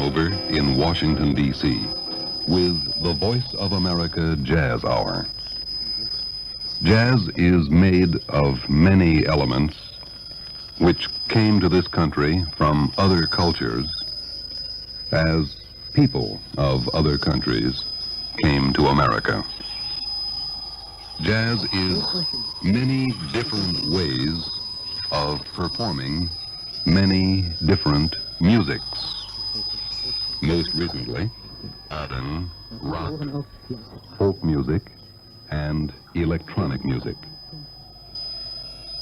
over in Washington, D.C. with the Voice of America Jazz Hour. Jazz is made of many elements which came to this country from other cultures as people of other countries came to America. Jazz is many different ways of performing many different musics. Most recently, modern, rock, folk music, and electronic music.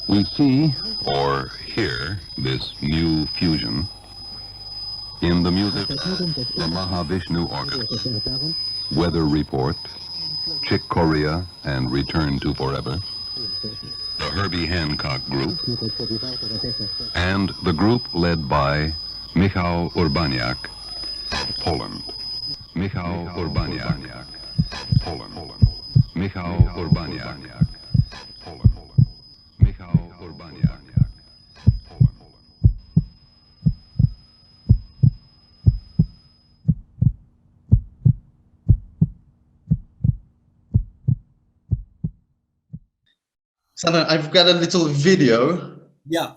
We see or hear this new fusion in the music of the Mahavishnu Orchestra, Weather Report, Chick Corea and Return to Forever, the Herbie Hancock Group, and the group led by Michał Urbaniak of Poland. Michał Urbaniak, Poland. Michał Urbaniak, Poland. Michał Urbaniak, Poland. Xantoné, I've got a little video. Yeah.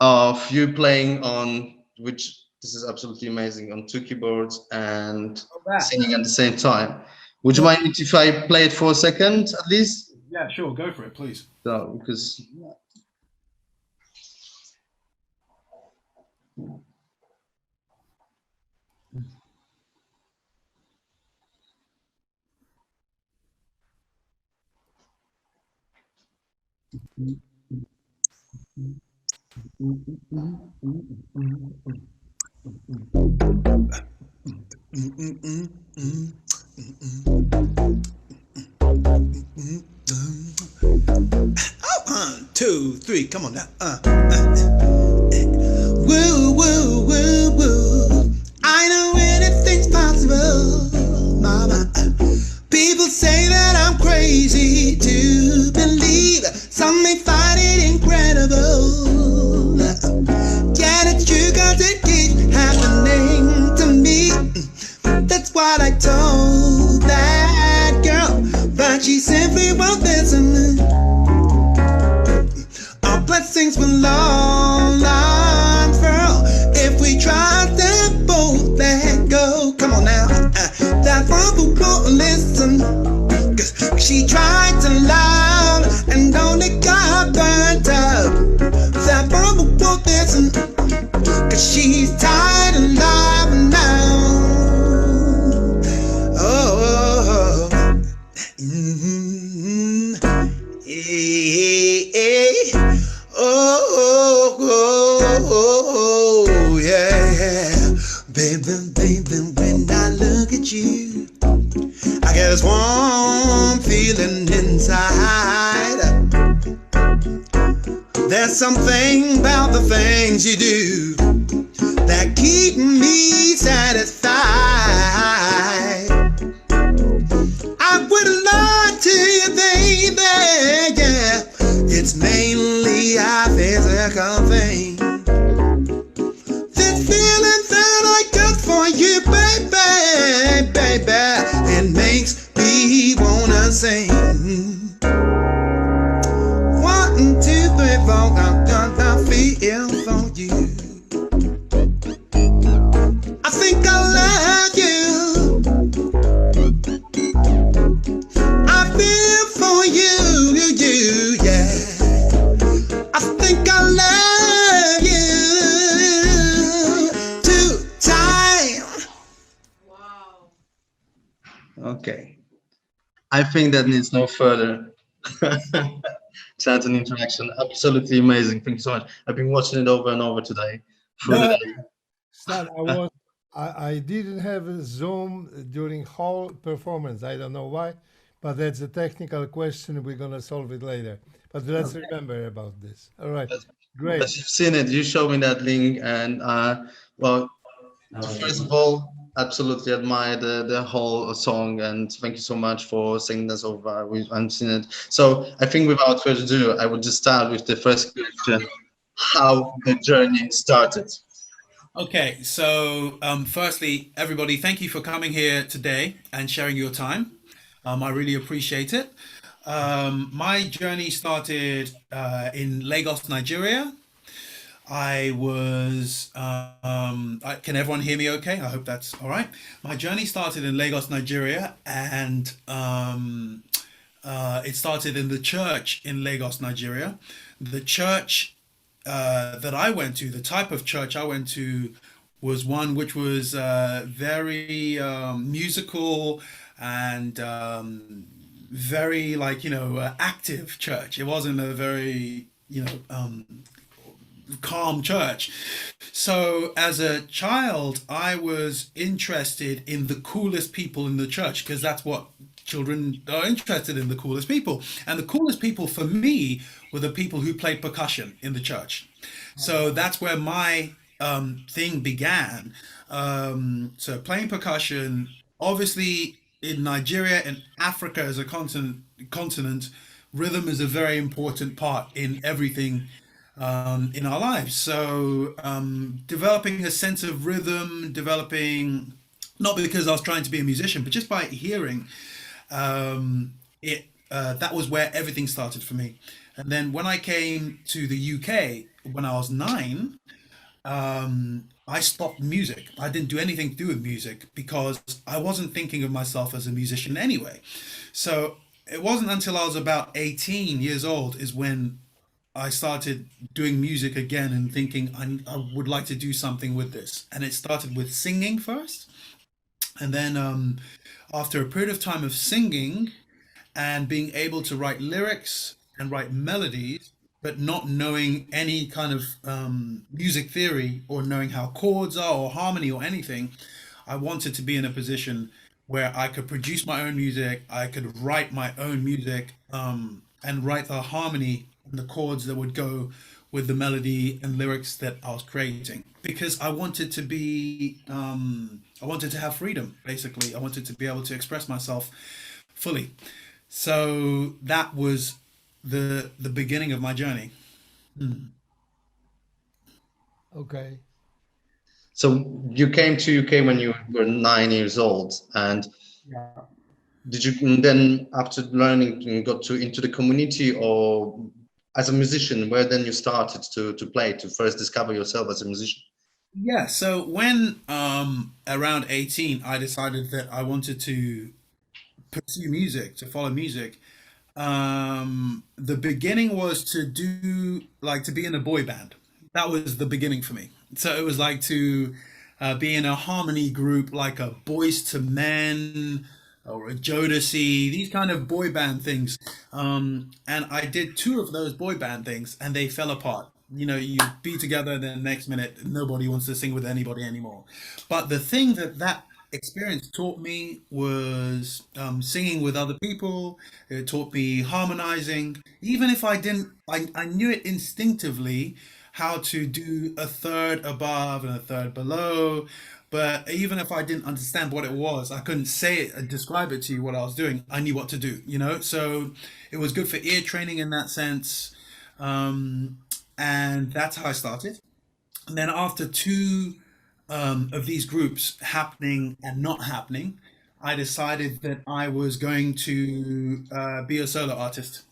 Of you playing on, which this is absolutely amazing, on 2 keyboards and singing at the same time. Would you mind if I play it for a second at least? Yeah, sure. Go for it, please. So, because One, two, three, come on now. Woo, woo, woo, woo. I know anything's possible, mama. People say that I'm crazy to believe. Some may find it incredible. Yeah, it's true, 'cause it keeps happening to me. That's what I told that girl, but she simply won't listen. Our blessings will all unfurl if we try to both let go. Come on now, that mother won't listen, 'cause she tried to love and only got burnt up. That mother won't listen, 'cause she's tired of loving now. Oh, oh, yeah. Baby, when I look at you, I get this warm feeling inside. There's something about the things you do that keep me satisfied. I wouldn't lie to you, baby, yeah. It's mainly a physical thing. This feeling that I got for you, baby, baby, it makes me wanna sing. 1, 2, 3, 4, I'm gonna feel for you. I think I love you. I feel for you, yeah. I think I love you 2 times. wow. Okay. I think that needs no further chat and interaction. Absolutely amazing. Thank you so much. I've been watching it over and over today. Stan, I didn't have a Zoom during whole performance. I don't know why, but that's a technical question. We're gonna solve it later. But let's remember about this. All right, great. As you've seen it, you showed me that link, and well, first of all, absolutely admire the whole song, and thank you so much for singing this over. I've seen it. So I think without further ado, I would just start with the first question: how the journey started. Okay, so firstly, everybody, thank you for coming here today and sharing your time. I really appreciate it. My journey started in Lagos, Nigeria. Can everyone hear me okay? I hope that's all right. My journey started in Lagos, Nigeria, and it started in the church in Lagos, Nigeria. The church that I went to, the type of church I went to, was one which was very musical and very, like, active church. It wasn't a very, calm church. So as a child, I was interested in the coolest people in the church because that's what children are interested in, the coolest people. And the coolest people for me were the people who played percussion in the church. So that's where my thing began. So playing percussion, obviously in Nigeria and Africa as a continent, rhythm is a very important part in everything in our lives. So developing a sense of rhythm, developing, not because I was trying to be a musician, but just by hearing it, that was where everything started for me. And then when I came to the UK when I was 9, I stopped music. I didn't do anything to do with music because I wasn't thinking of myself as a musician anyway. So it wasn't until I was about 18 years old is when I started doing music again and thinking I would like to do something with this. And it started with singing first. And then after a period of time of singing and being able to write lyrics and write melodies, but not knowing any kind of music theory or knowing how chords are or harmony or anything, I wanted to be in a position where I could produce my own music, I could write my own music, and write the harmony and the chords that would go with the melody and lyrics that I was creating. Because I wanted to be, I wanted to have freedom, basically. I wanted to be able to express myself fully. So that was the beginning of my journey. Okay. So you came to UK when you were 9 years old, and Yeah. did you then, after learning, you got to into the community, or as a musician, where then you started to play, to first discover yourself as a musician? Yeah, so when around 18, I decided that I wanted to pursue music, to follow music. The beginning was to do, like, to be in a boy band. That was the beginning for me. So it was like to be in a harmony group, like a Boys to Men or a Jodeci, these kind of boy band things. And I did two of those boy band things, and they fell apart. You be together, and then the next minute, nobody wants to sing with anybody anymore. But the thing that experience taught me was singing with other people. It taught me harmonizing. Even if I didn't, I knew it instinctively how to do a third above and a third below. But even if I didn't understand what it was, I couldn't say it and describe it to you what I was doing. I knew what to do. So it was good for ear training in that sense. And that's how I started. And then after two of these groups happening and not happening, I decided that I was going to be a solo artist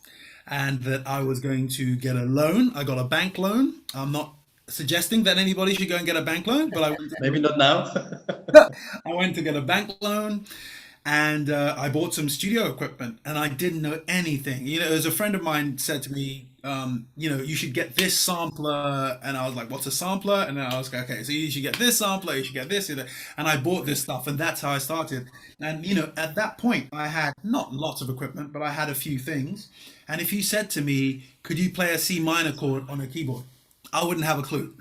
and that I was going to get a loan. I got a bank loan. I'm not suggesting that anybody should go and get a bank loan, but Maybe not now. I went to get a bank loan, and I bought some studio equipment, and I didn't know anything. As a friend of mine said to me, you should get this sampler, and I was like, "What's a sampler?" And then I was like, "Okay, so you should get this sampler, you should get this," and I bought this stuff, and that's how I started. And at that point, I had not lots of equipment, but I had a few things. And if you said to me, "Could you play a C minor chord on a keyboard?" I wouldn't have a clue.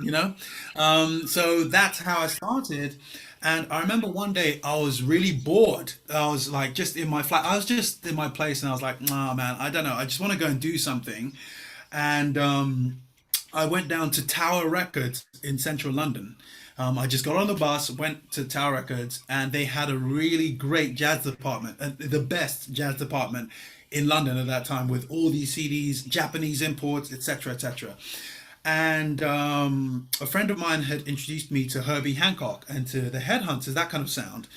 So that's how I started. And I remember one day I was really bored. I was like just in my flat. I was just in my place, and I was like, "Nah, man, I don't know. I just want to go and do something." And I went down to Tower Records in central London. I just got on the bus, went to Tower Records, and they had a really great jazz department, the best jazz department in London at that time, with all these CDs, Japanese imports, etc., etc. And a friend of mine had introduced me to Herbie Hancock and to the Headhunters, that kind of sound.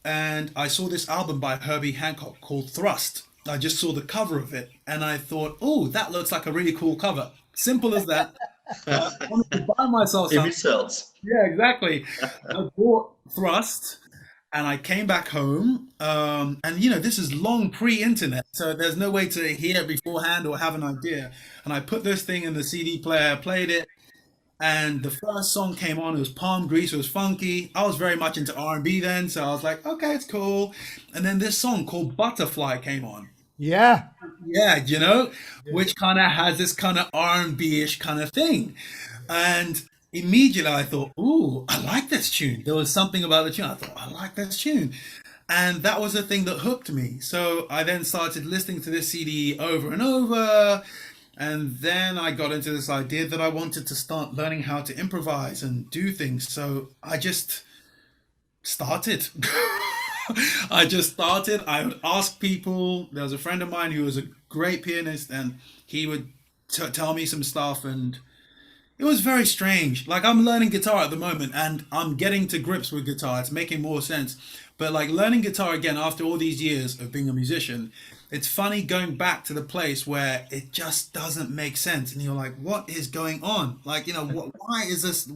And I saw this album by Herbie Hancock called Thrust. I just saw the cover of it and I thought, oh, that looks like a really cool cover. Simple as that. I wanted to buy myself If something. it sells. Yeah, exactly. I bought Thrust and I came back home. And, you know, this is long pre-internet, so there's no way to hear it beforehand or have an idea. And I put this thing in the CD player, played it, and the first song came on. It was Palm Grease. It was funky. I was very much into R&B then, so I was like, okay, it's cool. And then this song called Butterfly came on. Yeah. Yeah, you know, which kind of has this kind of R&B-ish kind of thing. And immediately I thought, ooh, I like this tune. There was something about the tune. I thought, I like this tune. And that was the thing that hooked me. So I then started listening to this CD over and over. And then I got into this idea that I wanted to start learning how to improvise and do things. So I just started. I just started. I would ask people. There was a friend of mine who was a great pianist, and he would tell me some stuff, and it was very strange. Like, I'm learning guitar at the moment, and I'm getting to grips with guitar. It's making more sense. But like learning guitar again after all these years of being a musician, it's funny going back to the place where it just doesn't make sense, and you're like, what is going on? Like, you know, why is this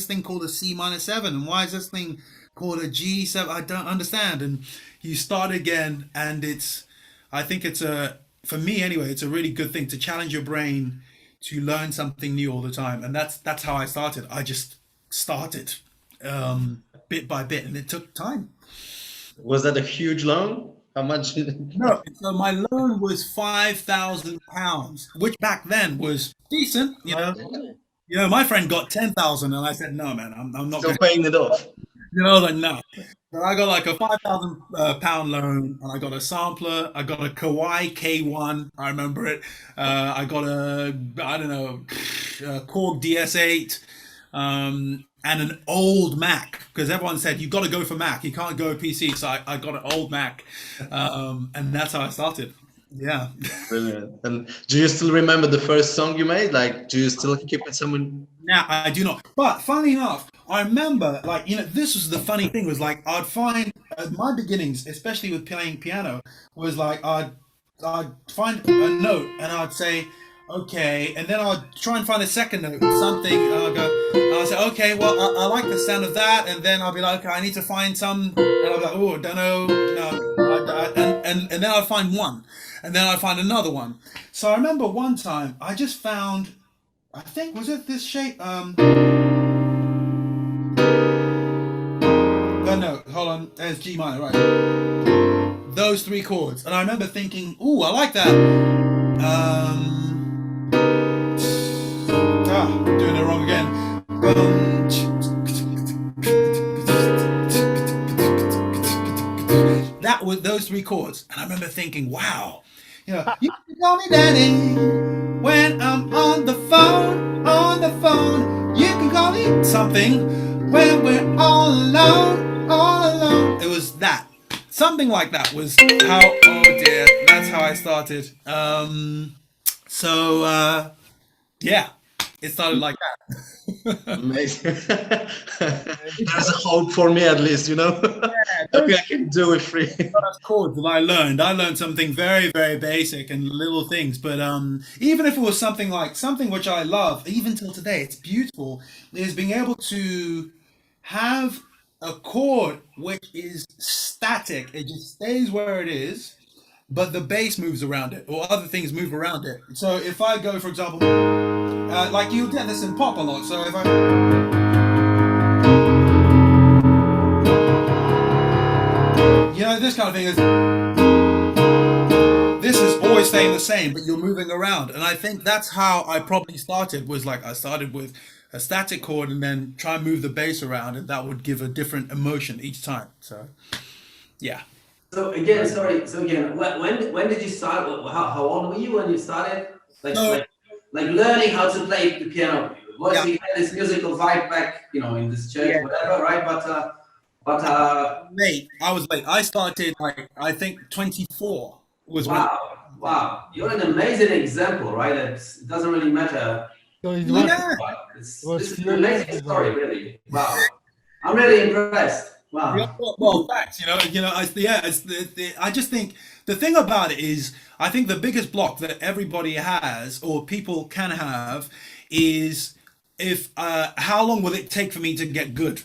thing called a C-7, and why is this thing called a G7? I don't understand. And you start again, and I think for me anyway, it's a really good thing to challenge your brain to learn something new all the time. And that's how I started. I just started bit by bit, and it took time. Was that a huge loan? How much? No, so my loan was £5,000, which back then was decent. You know, my friend got 10,000, and I said, no, man, I'm not. Still paying it off. You know, like, no. So I got like a £5,000 loan, and I got a sampler. I got a Kawai K1. I remember it. I got a Korg DS8, and an old Mac, because everyone said you've got to go for Mac. You can't go PC. So I got an old Mac, and that's how I started. Yeah. Brilliant. And do you still remember the first song you made? Like, do you still keep it somewhere? Now I do not. But funny enough, I remember, like, you know, this was the funny thing, was like I'd find my beginnings, especially with playing piano, was like I'd find a note and I'd say, okay, and then I'd try and find a second note, something, and I'd say, okay, well, I like the sound of that, and then I'll be like, okay, I need to find some, and I'll be like, oh, don't know, no, and then I'd find one, and then I'd find another one. So I remember one time I just found, I think, was it this shape? No, hold on, there's G minor, right? Those three chords, and I remember thinking, ooh, I like that. Doing it wrong again. That was those three chords, and I remember thinking, wow, you know, you can call me daddy when I'm on the phone, You can call me something when we're all alone. It was that. Something like that was how, oh dear, that's how I started. Yeah, it started like that. Amazing. There's a hope for me, at least, you know. Maybe I can do it free. That's chords that I learned something very, very basic and little things, but even if it was something which I love, even till today, it's beautiful, is being able to have a chord which is static. It just stays where it is, but the bass moves around it, or other things move around it. So if I go, for example, like you'll get this in pop a lot. So if I, you know, this kind of thing is, this is always staying the same, but you're moving around. And I think that's how I probably started, was like I started with a static chord and then try and move the bass around, and that would give a different emotion each time. So, yeah. So again, when did you start? How old were you when you started? Like learning how to play the piano. You had this musical vibe back, you know, in this church, whatever, right? But late. I was late. I started I think 24 was wow. You're an amazing example, right? It doesn't really matter So it Yeah. Wow, was this is few an years amazing ago. story, really. Wow. I'm really impressed. Yeah, Wow. well, facts. I just think the thing about it is, I think the biggest block that everybody has or people can have is if how long will it take for me to get good?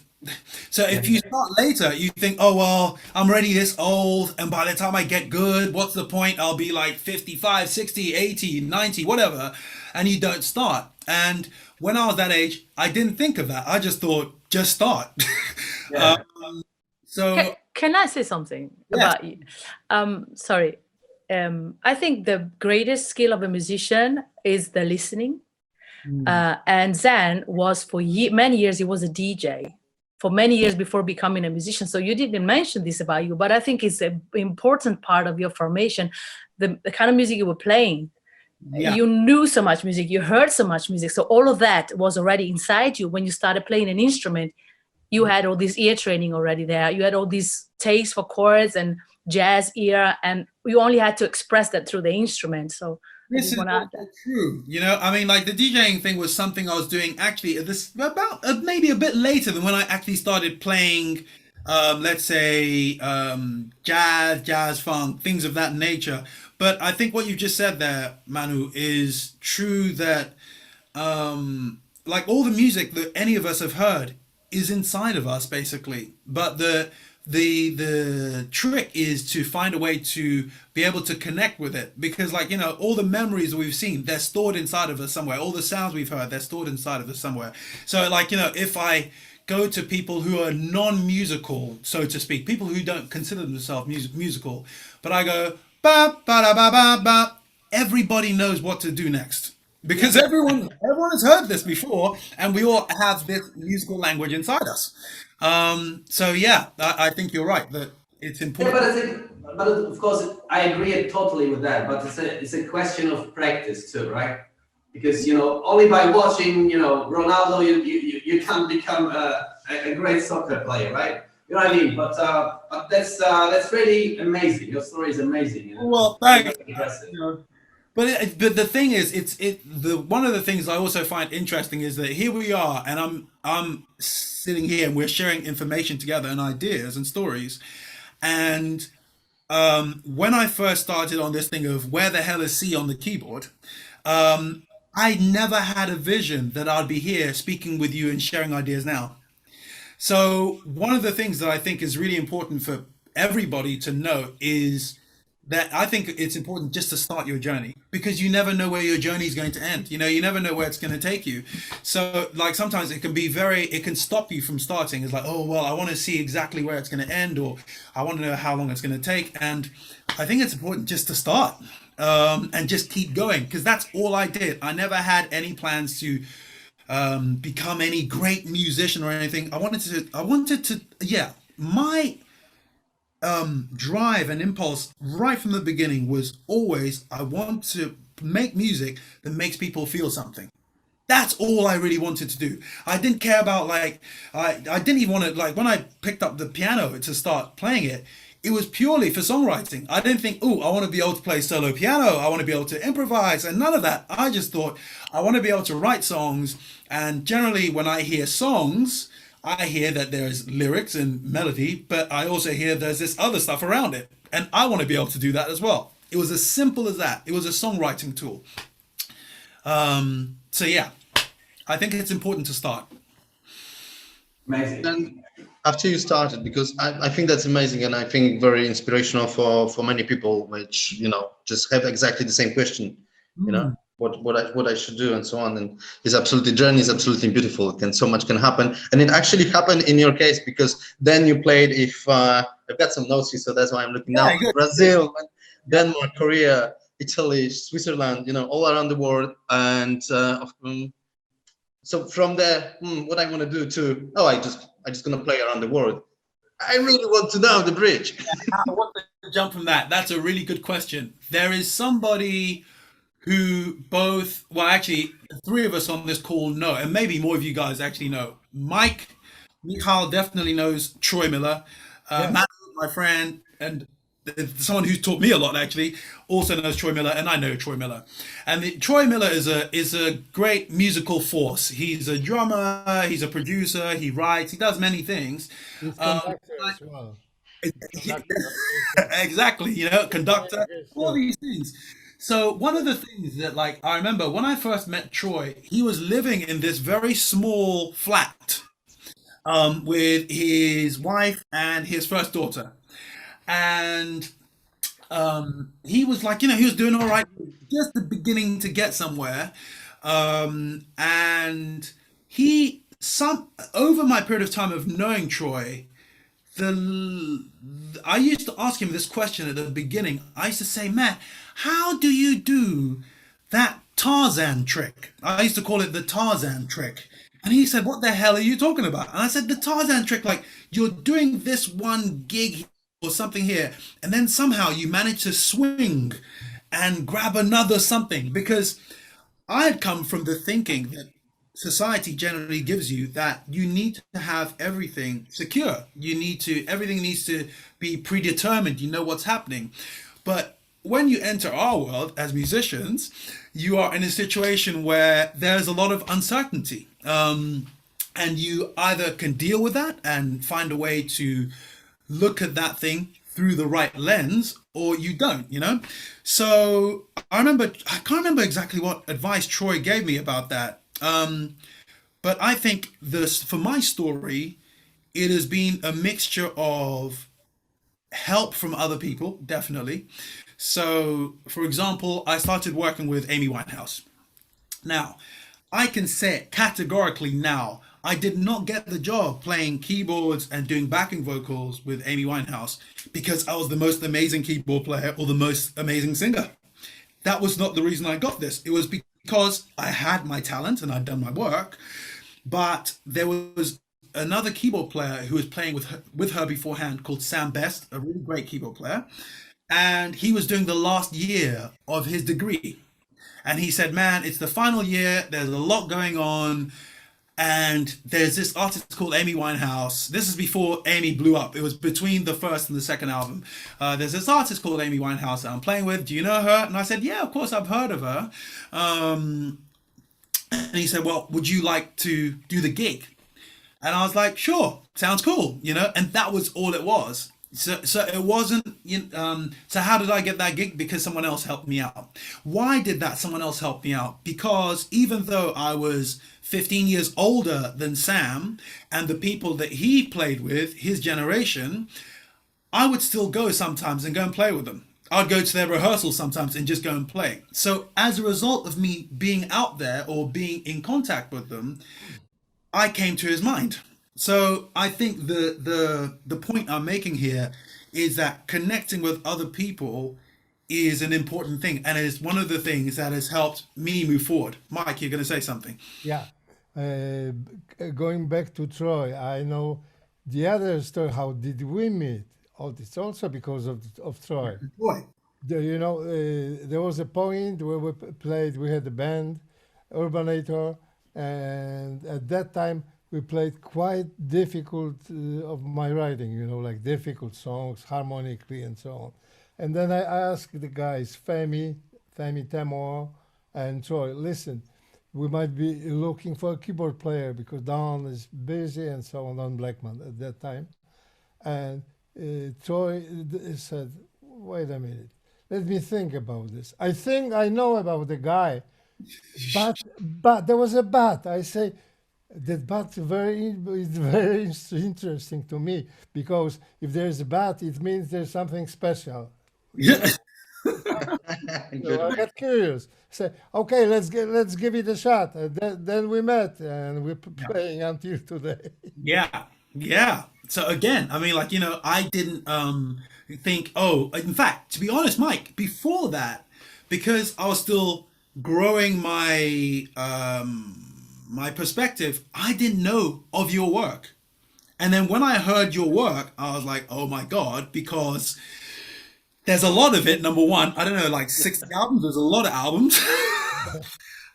So if you start later, you think, oh well, I'm already this old, and by the time I get good, what's the point? I'll be like 55, 60, 80, 90, whatever, and you don't start. And when I was that age, I didn't think of that. I just thought, just start. Yeah. So Can I say something Yes. about you? Sorry. I think the greatest skill of a musician is the listening. And Zan was for many years, he was a DJ for many years before becoming a musician. So you didn't mention this about you, but I think it's an important part of your formation, the kind of music you were playing. Yeah. You knew so much music, you heard so much music. So all of that was already inside you when you started playing an instrument. You had all this ear training already there. You had all these taste for chords and jazz ear, and you only had to express that through the instrument. So I This just is want to add that. true. I mean, like the DJing thing was something I was doing actually at this about maybe a bit later than when I actually started playing, let's say, jazz, funk, things of that nature. But I think what you just said there, Manu, is true that, like all the music that any of us have heard is inside of us basically. But the trick is to find a way to be able to connect with it, because like all the memories that we've seen, they're stored inside of us somewhere. All the sounds we've heard, they're stored inside of us somewhere. So like if I go to people who are non-musical, so to speak, people who don't consider themselves musical, but I go ba ba da ba ba ba, everybody knows what to do next. Because everyone has heard this before, and we all have this musical language inside us. So yeah, I think you're right that it's Yeah, important. but of course, I agree totally with that. But it's a question of practice too, right? Because only by watching Ronaldo, you can become a great soccer player, right? You know what I mean? But that's really amazing. Your story is amazing. Well, thanks. Impressive. But the thing is, one of the things I also find interesting is that here we are, and I'm sitting here, and we're sharing information together and ideas and stories. And when I first started on this thing of where the hell is C on the keyboard, I never had a vision that I'd be here speaking with you and sharing ideas now. So one of the things that I think is really important for everybody to know is that I think it's important just to start your journey, because you never know where your journey is going to end. You never know where it's going to take you. So like sometimes it can stop you from starting. It's like, oh, well, I want to see exactly where it's going to end, or I want to know how long it's going to take. And I think it's important just to start and just keep going, because that's all I did. I never had any plans to become any great musician or anything. I wanted to, my drive and impulse right from the beginning was always, I want to make music that makes people feel something. That's all I really wanted to do. I didn't care about I didn't even want to, like when I picked up the piano to start playing it, it was purely for songwriting. I didn't think, oh, I want to be able to play solo piano, I want to be able to improvise, and none of that. I just thought I want to be able to write songs. And generally when I hear songs, I hear that there's lyrics and melody, but I also hear there's this other stuff around it. And I want to be able to do that as well. It was as simple as that. It was a songwriting tool. So yeah, I think it's important to start. Amazing. And after you started, because I think that's amazing, and I think very inspirational for many people, which just have exactly the same question, what I should do and so on. And his journey is absolutely beautiful, and so much can happen. And it actually happened in your case, because then you played, I've got some notes here, so that's why I'm looking now. Good. Brazil, Denmark, Korea, Italy, Switzerland, all around the world. And so from there, what I want to do to, I just gonna play around the world. I really want to know the bridge. I want to jump from that. That's a really good question. There is somebody who actually, three of us on this call know, and maybe more of you guys actually know. Michael definitely knows Troy Miller. Matt, my friend, and someone who's taught me a lot actually also knows Troy Miller, and I know Troy Miller. And Troy Miller is a great musical force. He's a drummer, he's a producer, he writes, he does many things. He's conductor as well. Exactly, conductor, all these things. So one of the things that, like, I remember when I first met Troy, he was living in this very small flat with his wife and his first daughter. And he was like, he was doing all right, just the beginning to get somewhere. And over my period of time of knowing Troy, I used to ask him this question at the beginning. I used to say, man, how do you do that Tarzan trick? I used to call it the Tarzan trick. And he said, what the hell are you talking about? And I said, the Tarzan trick, like you're doing this one gig or something here, and then somehow you manage to swing and grab another something. Because I had come from the thinking that society generally gives you that you need to have everything secure. Everything needs to be predetermined. You know what's happening. But when you enter our world as musicians, you are in a situation where there's a lot of uncertainty. And you either can deal with that and find a way to look at that thing through the right lens, or you don't, So I can't remember exactly what advice Troy gave me about that. But I think for my story, it has been a mixture of help from other people, definitely. So, for example, I started working with Amy Winehouse. Now, I can say it categorically now, I did not get the job playing keyboards and doing backing vocals with Amy Winehouse because I was the most amazing keyboard player or the most amazing singer. That was not the reason I got this. It was because I had my talent and I'd done my work, but there was another keyboard player who was playing with her beforehand called Sam Best, a really great keyboard player, and he was doing the last year of his degree. And he said, man, it's the final year, there's a lot going on, and there's this artist called Amy Winehouse. This is before Amy blew up. It was between the first and the second album. There's this artist called Amy Winehouse that I'm playing with. Do you know her? And I said, yeah, of course I've heard of her. And he said, well, would you like to do the gig? And I was like, sure, sounds cool, and that was all it was. So it wasn't, so how did I get that gig? Because someone else helped me out. Why did that someone else help me out? Because even though I was 15 years older than Sam and the people that he played with, his generation, I would still go sometimes and go and play with them. I'd go to their rehearsals sometimes and just go and play. So as a result of me being out there or being in contact with them, I came to his mind. So I think the point I'm making here is that connecting with other people is an important thing, and it's one of the things that has helped me move forward. Mike, you're going to say something. Yeah. Going back to Troy, I know the other story. How did we meet? Oh, it's also because of Troy. Boy. There was a point where we had a band, Urbanator, and at that time we played quite difficult of my writing, like difficult songs harmonically and so on. And then I asked the guys, Femi Temor, and Troy, listen, we might be looking for a keyboard player because Don is busy and so on, Don Blackman at that time. And Troy said, wait a minute, let me think about this. I think I know about the guy, but there was a but. I say, that but is very interesting to me because if there's a but, it means there's something special. Yeah. So I got curious. Say, okay, let's give it a shot. Then we met and we're playing until today. Yeah. So again, I mean, I didn't think. Oh, in fact, to be honest, Mike, before that, because I was still growing my my perspective, I didn't know of your work. And then when I heard your work, I was like, oh my God, because there's a lot of it, number one. I don't know, like 60 albums, there's a lot of albums.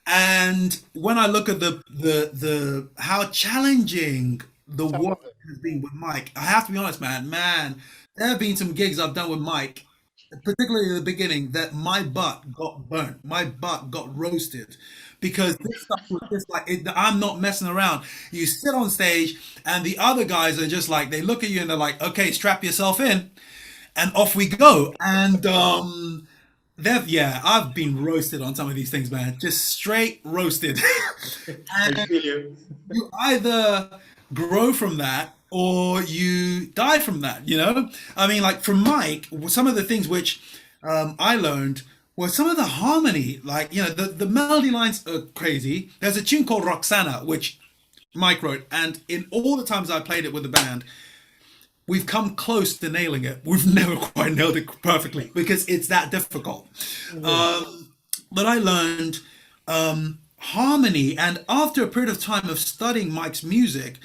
And when I look at the how challenging the work has been with Mike, I have to be honest, man, there have been some gigs I've done with Mike, particularly in the beginning, that my butt got burnt, my butt got roasted, because this stuff was just like I'm not messing around. You sit on stage, and the other guys are just like, they look at you and they're like, "Okay, strap yourself in," and off we go. And yeah, I've been roasted on some of these things, man. Just straight roasted. I And feel you. you either grow from that or you die from that, you know? I mean, like from Mike, some of the things which I learned was some of the harmony, like, you know, the melody lines are crazy. There's a tune called Roxana, which Mike wrote, and in all the times I played it with the band, we've come close to nailing it. We've never quite nailed it perfectly because it's that difficult. But I learned harmony, and after a period of time of studying Mike's music,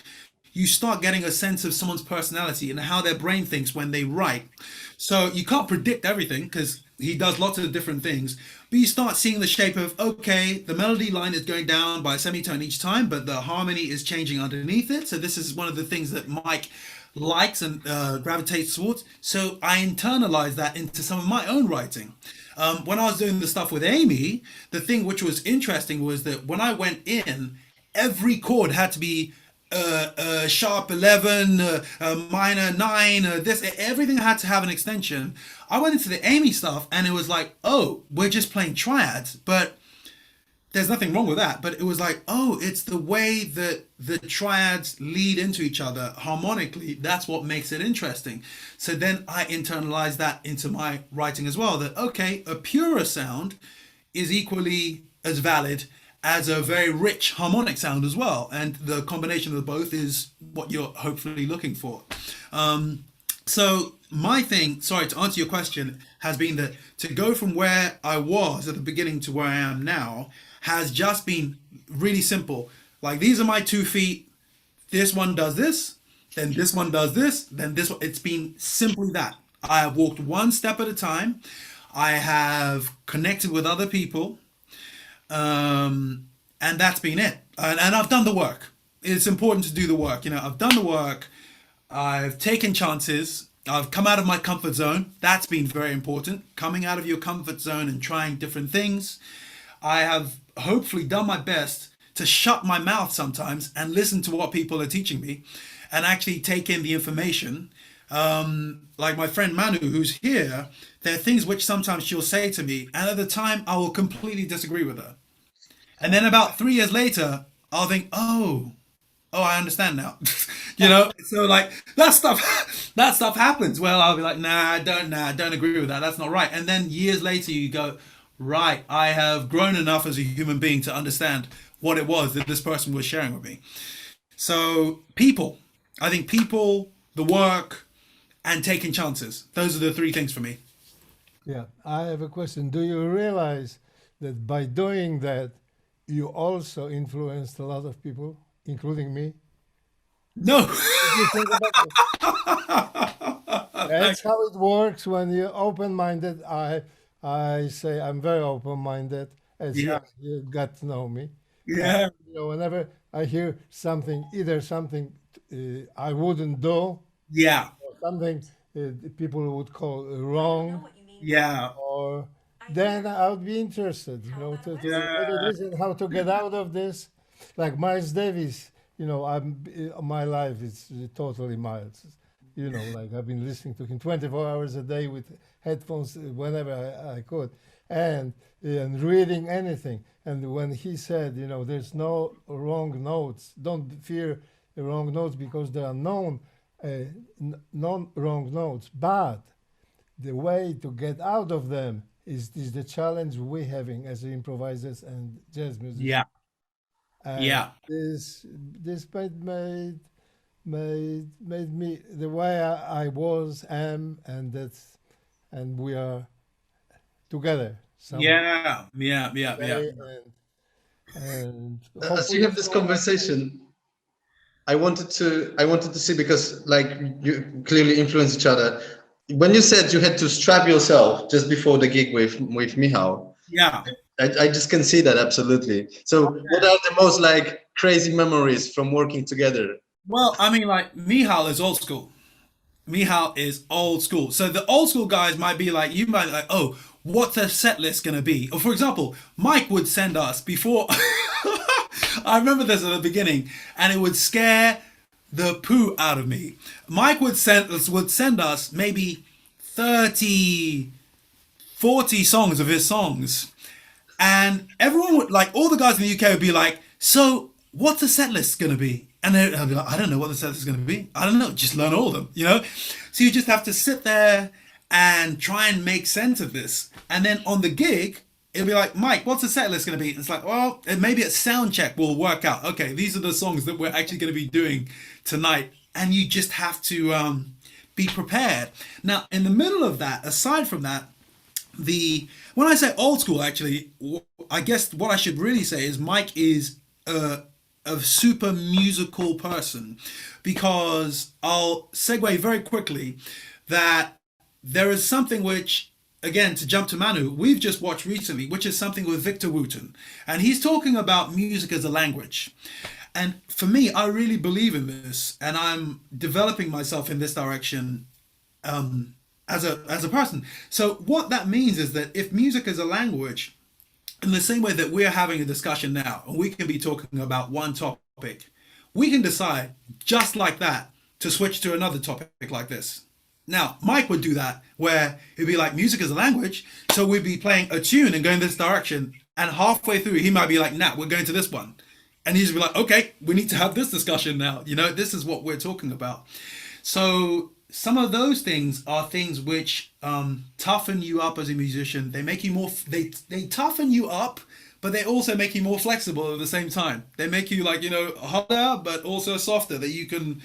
you start getting a sense of someone's personality and how their brain thinks when they write. So you can't predict everything because he does lots of different things, but you start seeing the shape of, okay, the melody line is going down by a semitone each time, but the harmony is changing underneath it. So this is one of the things that Mike likes and gravitates towards. So I internalized that into some of my own writing. When I was doing the stuff with Amy, the thing which was interesting was that when I went in, every chord had to be sharp 11, minor 9, everything had to have an extension. I went into the Amy stuff and it was like, oh, we're just playing triads, but there's nothing wrong with that. But it was like, oh, it's the way that the triads lead into each other harmonically. That's what makes it interesting. So then I internalized that into my writing as well, that, okay, a purer sound is equally as valid as a very rich harmonic sound as well. And the combination of both is what you're hopefully looking for. So my thing, sorry, to answer your question, has been that to go from where I was at the beginning to where I am now has just been really simple. Like, these are my 2 feet. This one does this, then this one does this, then this one. It's been simply that. I have walked one step at a time. I have connected with other people. And that's been it. And I've done the work. It's important to do the work. You know, I've done the work. I've taken chances. I've come out of my comfort zone. That's been very important. Coming out of your comfort zone and trying different things. I have hopefully done my best to shut my mouth sometimes and listen to what people are teaching me and actually take in the information. Like my friend Manu, who's here, there are things which sometimes she'll say to me, and at the time I will completely disagree with her. And then about 3 years later, I'll think, oh, I understand now. You know, so like that stuff happens. Well, I'll be like, nah, I don't agree with that. That's not right. And then years later, you go, right, I have grown enough as a human being to understand what it was that this person was sharing with me. So I think people, the work, and taking chances. Those are the 3 things for me. Yeah, I have a question. Do you realize that by doing that, you also influenced a lot of people, including me? No. That's how it works when you're open-minded. I say I'm very open-minded, as you got to know me. Yeah. And, you know, whenever I hear something, either something I wouldn't do, Yeah. or something people would call wrong, Yeah. or then I would be interested, you know, to listen how to get out of this. Like Miles Davis, you know, my life is totally Miles. You know, like I've been listening to him 24 hours a day with headphones whenever I could, and reading anything. And when he said, you know, there's no wrong notes, don't fear the wrong notes because there are non-wrong notes, but the way to get out of them is the challenge we're having as improvisers and jazz musicians. Yeah. And Yeah. This made me the way I was, am, and we are together. Yeah. And As you have this conversation, I wanted to see, because like you clearly influence each other. When you said you had to strap yourself just before the gig with Michał, Yeah. I just can see that absolutely. So what are the most like crazy memories from working together? Well, I mean, like Michał is old school. Mihal is old school. So the old school guys might be like, you might be like, oh, what's the set list gonna be? Or for example, Mike would send us before. I remember this at the beginning, and it would scare the poo out of me. Mike would send us maybe 30, 40 songs of his songs, and everyone would, like, all the guys in the UK would be like, so what's the set list gonna be? And then I'd be like, I don't know what the set list is gonna be. I don't know, just learn all of them, you know? So you just have to sit there and try and make sense of this. And then on the gig, it'll be like, Mike, what's the set list going to be? It's like, well, maybe at sound check we'll work out, okay, these are the songs that we're actually going to be doing tonight. And you just have to be prepared. Now, in the middle of that, aside from that, when I say old school, actually, I guess what I should really say is Mike is a super musical person, because I'll segue very quickly that there is something which, again, to jump to Manu, we've just watched recently, which is something with Victor Wooten. And he's talking about music as a language. And for me, I really believe in this, and I'm developing myself in this direction as a person. So what that means is that if music is a language, in the same way that we're having a discussion now, and we can be talking about one topic, we can decide just like that to switch to another topic like this. Now, Mike would do that, where it'd be like, music is a language, so we'd be playing a tune and going this direction, and halfway through he might be like, nah, we're going to this one. And he'd be like, okay, we need to have this discussion now. You know, this is what we're talking about. So some of those things are things which toughen you up as a musician. They make you more, they toughen you up, but they also make you more flexible at the same time. They make you, like, you know, harder, but also softer, that you can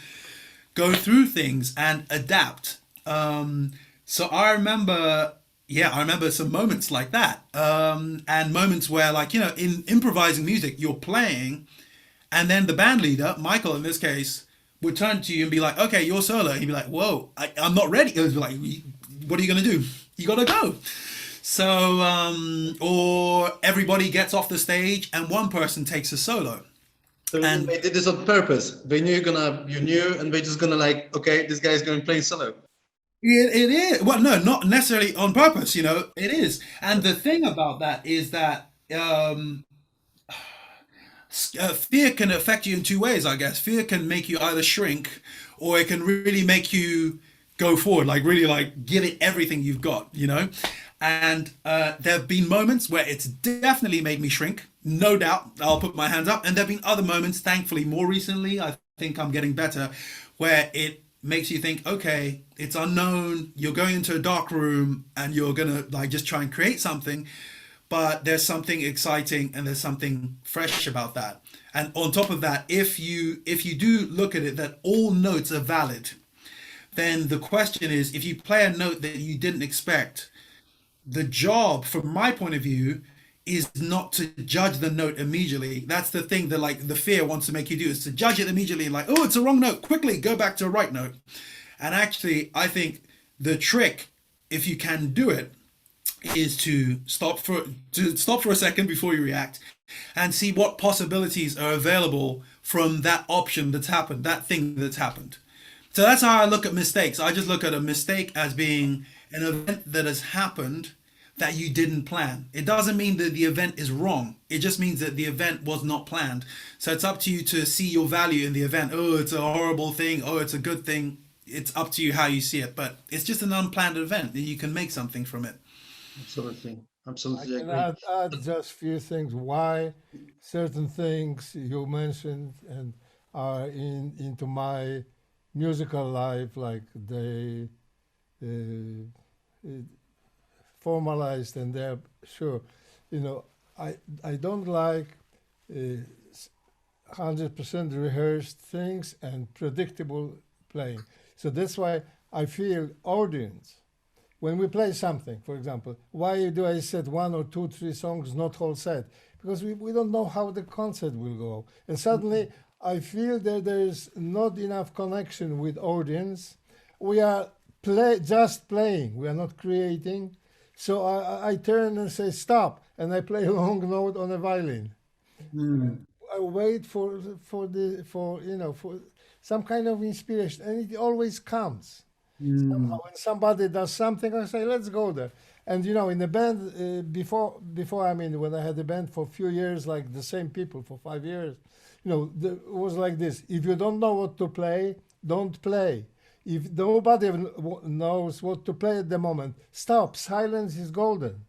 go through things and adapt. So I remember some moments like that, and moments where, like, you know, in improvising music, you're playing, and then the band leader, Michael in this case, would turn to you and be like, okay, you're solo. He'd be like, whoa, I'm not ready. It was like, what are you going to do? You got to go. So, or everybody gets off the stage and one person takes a solo. So and they did this on purpose. They knew you knew, and they just gonna, like, okay, this guy's going to play solo. It is. Well, no, not necessarily on purpose, you know, it is. And the thing about that is that fear can affect you in two ways, I guess. Fear can make you either shrink, or it can really make you go forward, like really, like, give it everything you've got, you know. And there have been moments where it's definitely made me shrink, no doubt. I'll put my hands up. And there have been other moments, thankfully, more recently, I think I'm getting better, where it makes you think, okay, it's unknown, you're going into a dark room and you're gonna, like, just try and create something, but there's something exciting and there's something fresh about that. And on top of that, if you do look at it that all notes are valid, then the question is, if you play a note that you didn't expect, the job, from my point of view, is not to judge the note immediately. That's the thing that, like, the fear wants to make you do, is to judge it immediately, like, oh, it's a wrong note, quickly go back to a right note. And actually, I think the trick, if you can do it, is to stop for a second before you react, and see what possibilities are available from that option that's happened, that thing that's happened. So that's how I look at mistakes. I just look at a mistake as being an event that has happened that you didn't plan. It doesn't mean that the event is wrong. It just means that the event was not planned. So it's up to you to see your value in the event. Oh, it's a horrible thing. Oh, it's a good thing. It's up to you how you see it. But it's just an unplanned event, and you can make something from it. Absolutely. I Absolutely can agree. add just a few things why certain things you mentioned and are into my musical life, like they formalized, and they're sure, you know, I don't like 100% rehearsed things and predictable playing. So that's why I feel audience. When we play something, for example, why do I set 1 or 2, 3 songs, not whole set? Because we don't know how the concert will go. And suddenly I feel that there's not enough connection with audience. We are just playing, we are not creating. So I turn and say stop, and I play a long note on a violin. I wait for some kind of inspiration, and it always comes. Somehow, when somebody does something, I say, let's go there. And in the band before, I mean, when I had the band for a few years, like the same people for 5 years, it was like this: if you don't know what to play, don't play. If nobody knows what to play at the moment, stop. Silence is golden.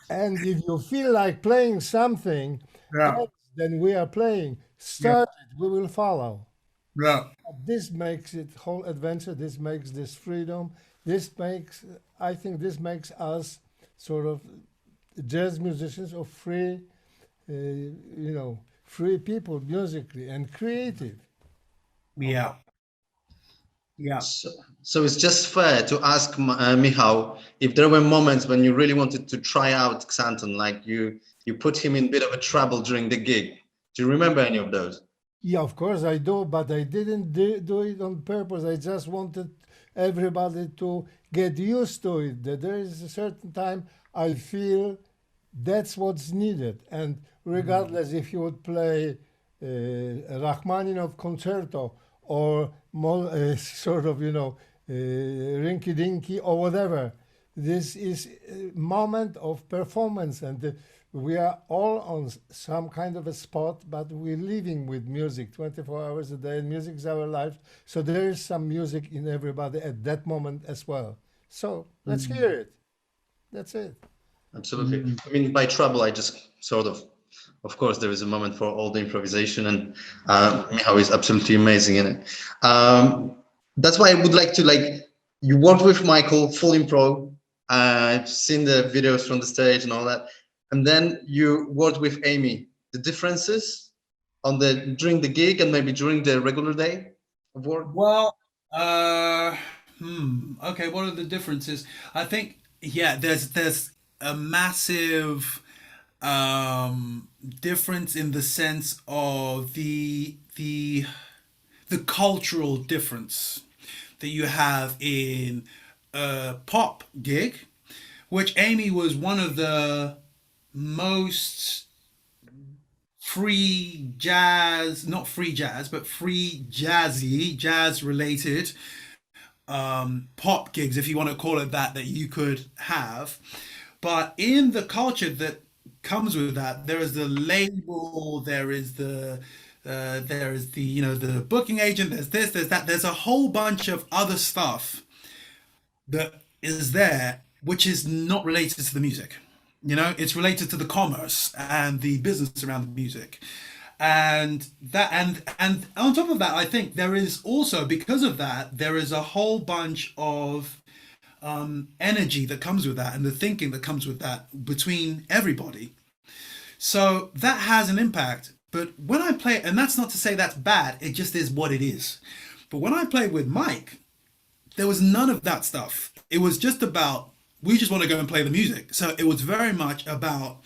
And if you feel like playing something, Yeah. then we are playing. Start it. We will follow. Yeah. This makes it whole adventure. This makes this freedom. I think this makes us sort of jazz musicians or free, free people musically and creative. Yeah. Yeah. So it's just fair to ask Michał if there were moments when you really wanted to try out Xantone, like you put him in a bit of a trouble during the gig. Do you remember any of those? Yeah, of course I do, but I didn't do it on purpose. I just wanted everybody to get used to it. That there is a certain time I feel that's what's needed. And regardless if you would play a Rachmaninoff concerto or sort of, rinky dinky or whatever, this is a moment of performance. And we are all on some kind of a spot, but we're living with music 24 hours a day, and music is our life. So there is some music in everybody at that moment as well. So let's hear it. That's it. Absolutely. I mean, by trouble, I just sort of course, there is a moment for all the improvisation, and Michał is absolutely amazing in it. That's why I would like to, you worked with Michael, full improv. I've seen the videos from the stage and all that. And then you worked with Amy. The differences during the gig and maybe during the regular day of work? Well, okay, what are the differences? I think, there's a massive difference in the sense of the cultural difference that you have in a pop gig, which Amy was one of the most free jazz, not free jazz, but free jazz related pop gigs, if you want to call it that you could have. But in the culture that comes with that, there is the label, there is the the booking agent, there's this, there's that, there's a whole bunch of other stuff that is there which is not related to the music. It's related to the commerce and the business around the music. And on top of that, I think there is also, because of that, there is a whole bunch of energy that comes with that and the thinking that comes with that between everybody. So that has an impact. But when I play, and that's not to say that's bad, it just is what it is. But when I played with Mike, there was none of that stuff. It was just about, we just want to go and play the music. So it was very much about,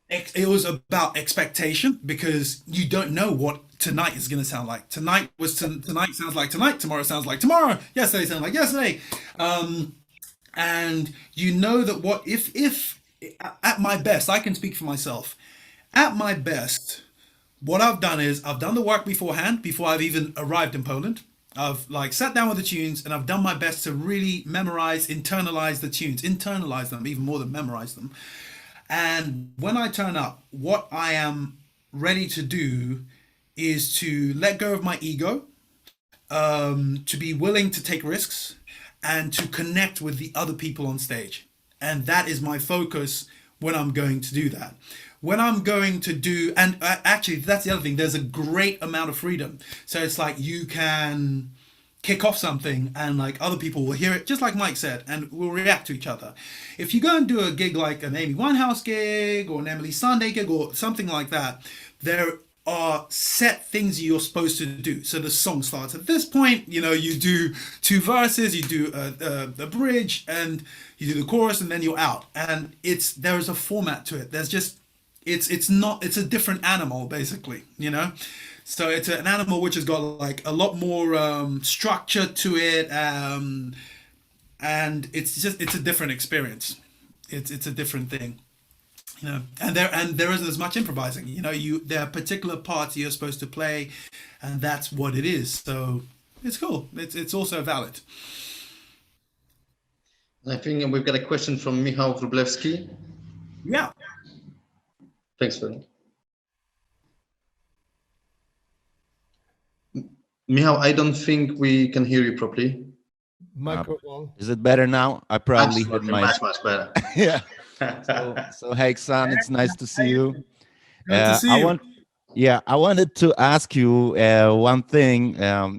it was about expectation, because you don't know what tonight is going to sound like. Tonight sounds like tonight. Tomorrow sounds like tomorrow. Yesterday sounds like yesterday. And you know that if at my best, I can speak for myself. At my best, what I've done is I've done the work beforehand, before I've even arrived in Poland. I've sat down with the tunes and I've done my best to really internalize the tunes, internalize them even more than memorize them. And when I turn up, what I am ready to do is to let go of my ego, to be willing to take risks and to connect with the other people on stage. And that is my focus when I'm going to do that. When I'm going to do, and actually that's the other thing, there's a great amount of freedom. So it's like you can kick off something and other people will hear it, just like Mike said, and will react to each other. If you go and do a gig like an Amy Winehouse gig or an Emily Sandé gig or something like that, there are set things you're supposed to do. So the song starts at this point, you do 2 verses, you do the bridge, and you do the chorus, and then you're out. And there's a format to it. There's just, it's a different animal, basically, So it's an animal which has got a lot more structure to it, and it's a different experience. It's a different thing. you know, and there isn't as much improvising. You know, there are particular parts you're supposed to play, and that's what it is. So it's cool. It's also valid. I think we've got a question from Michał Wróblewski. Yeah. Thanks, Phil. Michał, I don't think we can hear you properly. Microphone. Is it better now? I probably had Absolutely, my much yeah. So hey, Xan, it's nice to see you. Good to see you. I wanted to ask you one thing.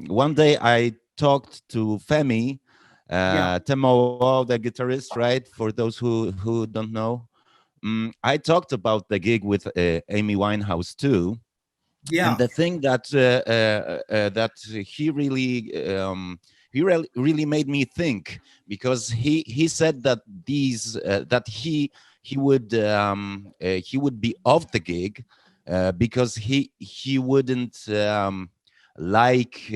One day I talked to Femi Temo, the guitarist, right? For those who don't know, I talked about the gig with Amy Winehouse too. Yeah. And the thing that that he really made me think, because he said that that he would be off the gig because he wouldn't like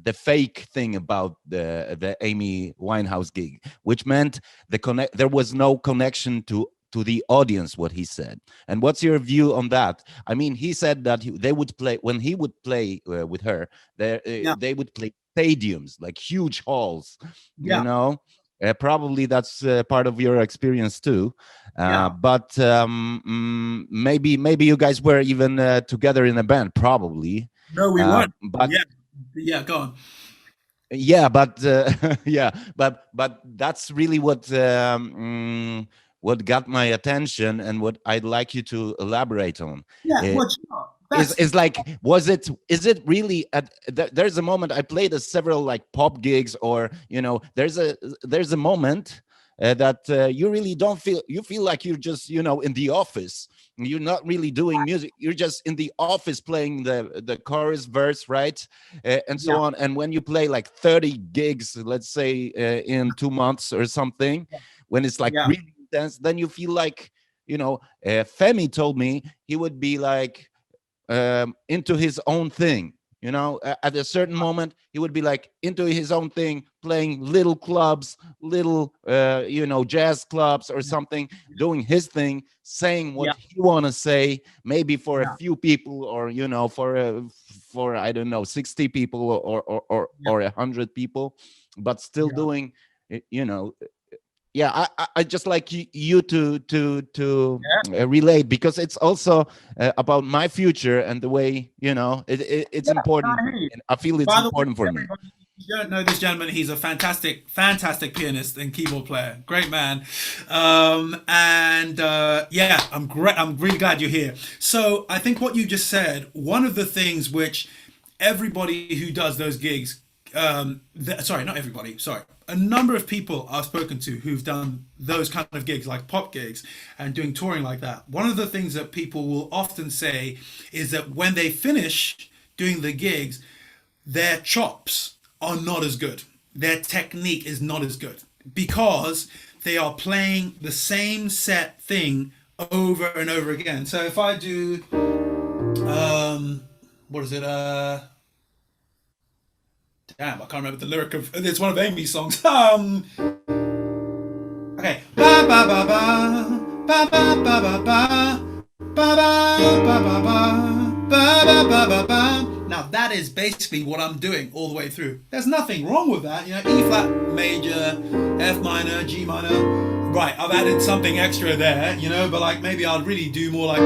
the fake thing about the Amy Winehouse gig, which meant there was no connection to the audience, what he said. And what's your view on that? I mean, he said that they would play, when he would play with her, they would play stadiums, like huge halls, you know. Probably that's part of your experience too. But maybe you guys were even together in a band, probably. No, we weren't. But yeah, go on. Yeah, but but that's really what got my attention, and what I'd like you to elaborate on. Yeah, is like, is it really there's a moment I played several like pop gigs, or you know, there's a moment that you really don't feel, you feel like you're just, you know, in the office. You're not really doing music. You're just in the office playing the chorus, verse, right? And so on. And when you play like 30 gigs, let's say in 2 months or something, when it's like really intense, then you feel like, you know, Femi told me he would be like into his own thing. You know, at a certain moment, he would be like into his own thing, playing little clubs, little, you know, jazz clubs or something, doing his thing, saying what he want to say, maybe for a few people, or, you know, for I don't know, 60 people or 100 people, but still doing, you know. I just like you to relate, because it's also about my future and the way, you know, it's important. I feel it's important for me. You don't know this gentleman. He's a fantastic pianist and keyboard player. Great man. I'm really glad you're here. So I think what you just said, one of the things which everybody who does those gigs, a number of people I've spoken to who've done those kind of gigs, like pop gigs and doing touring like that, one of the things that people will often say is that when they finish doing the gigs, their chops are not as good. Their technique is not as good, because they are playing the same set thing over and over again. So if I do, what is it? Damn, I can't remember the lyric of. It's one of Amy's songs. Okay. Ba ba ba ba ba ba ba ba ba ba ba ba ba ba ba ba ba. Now that is basically what I'm doing all the way through. There's nothing wrong with that, you know. E flat major, F minor, G minor. Right, I've added something extra there, you know, but like maybe I'll really do more like.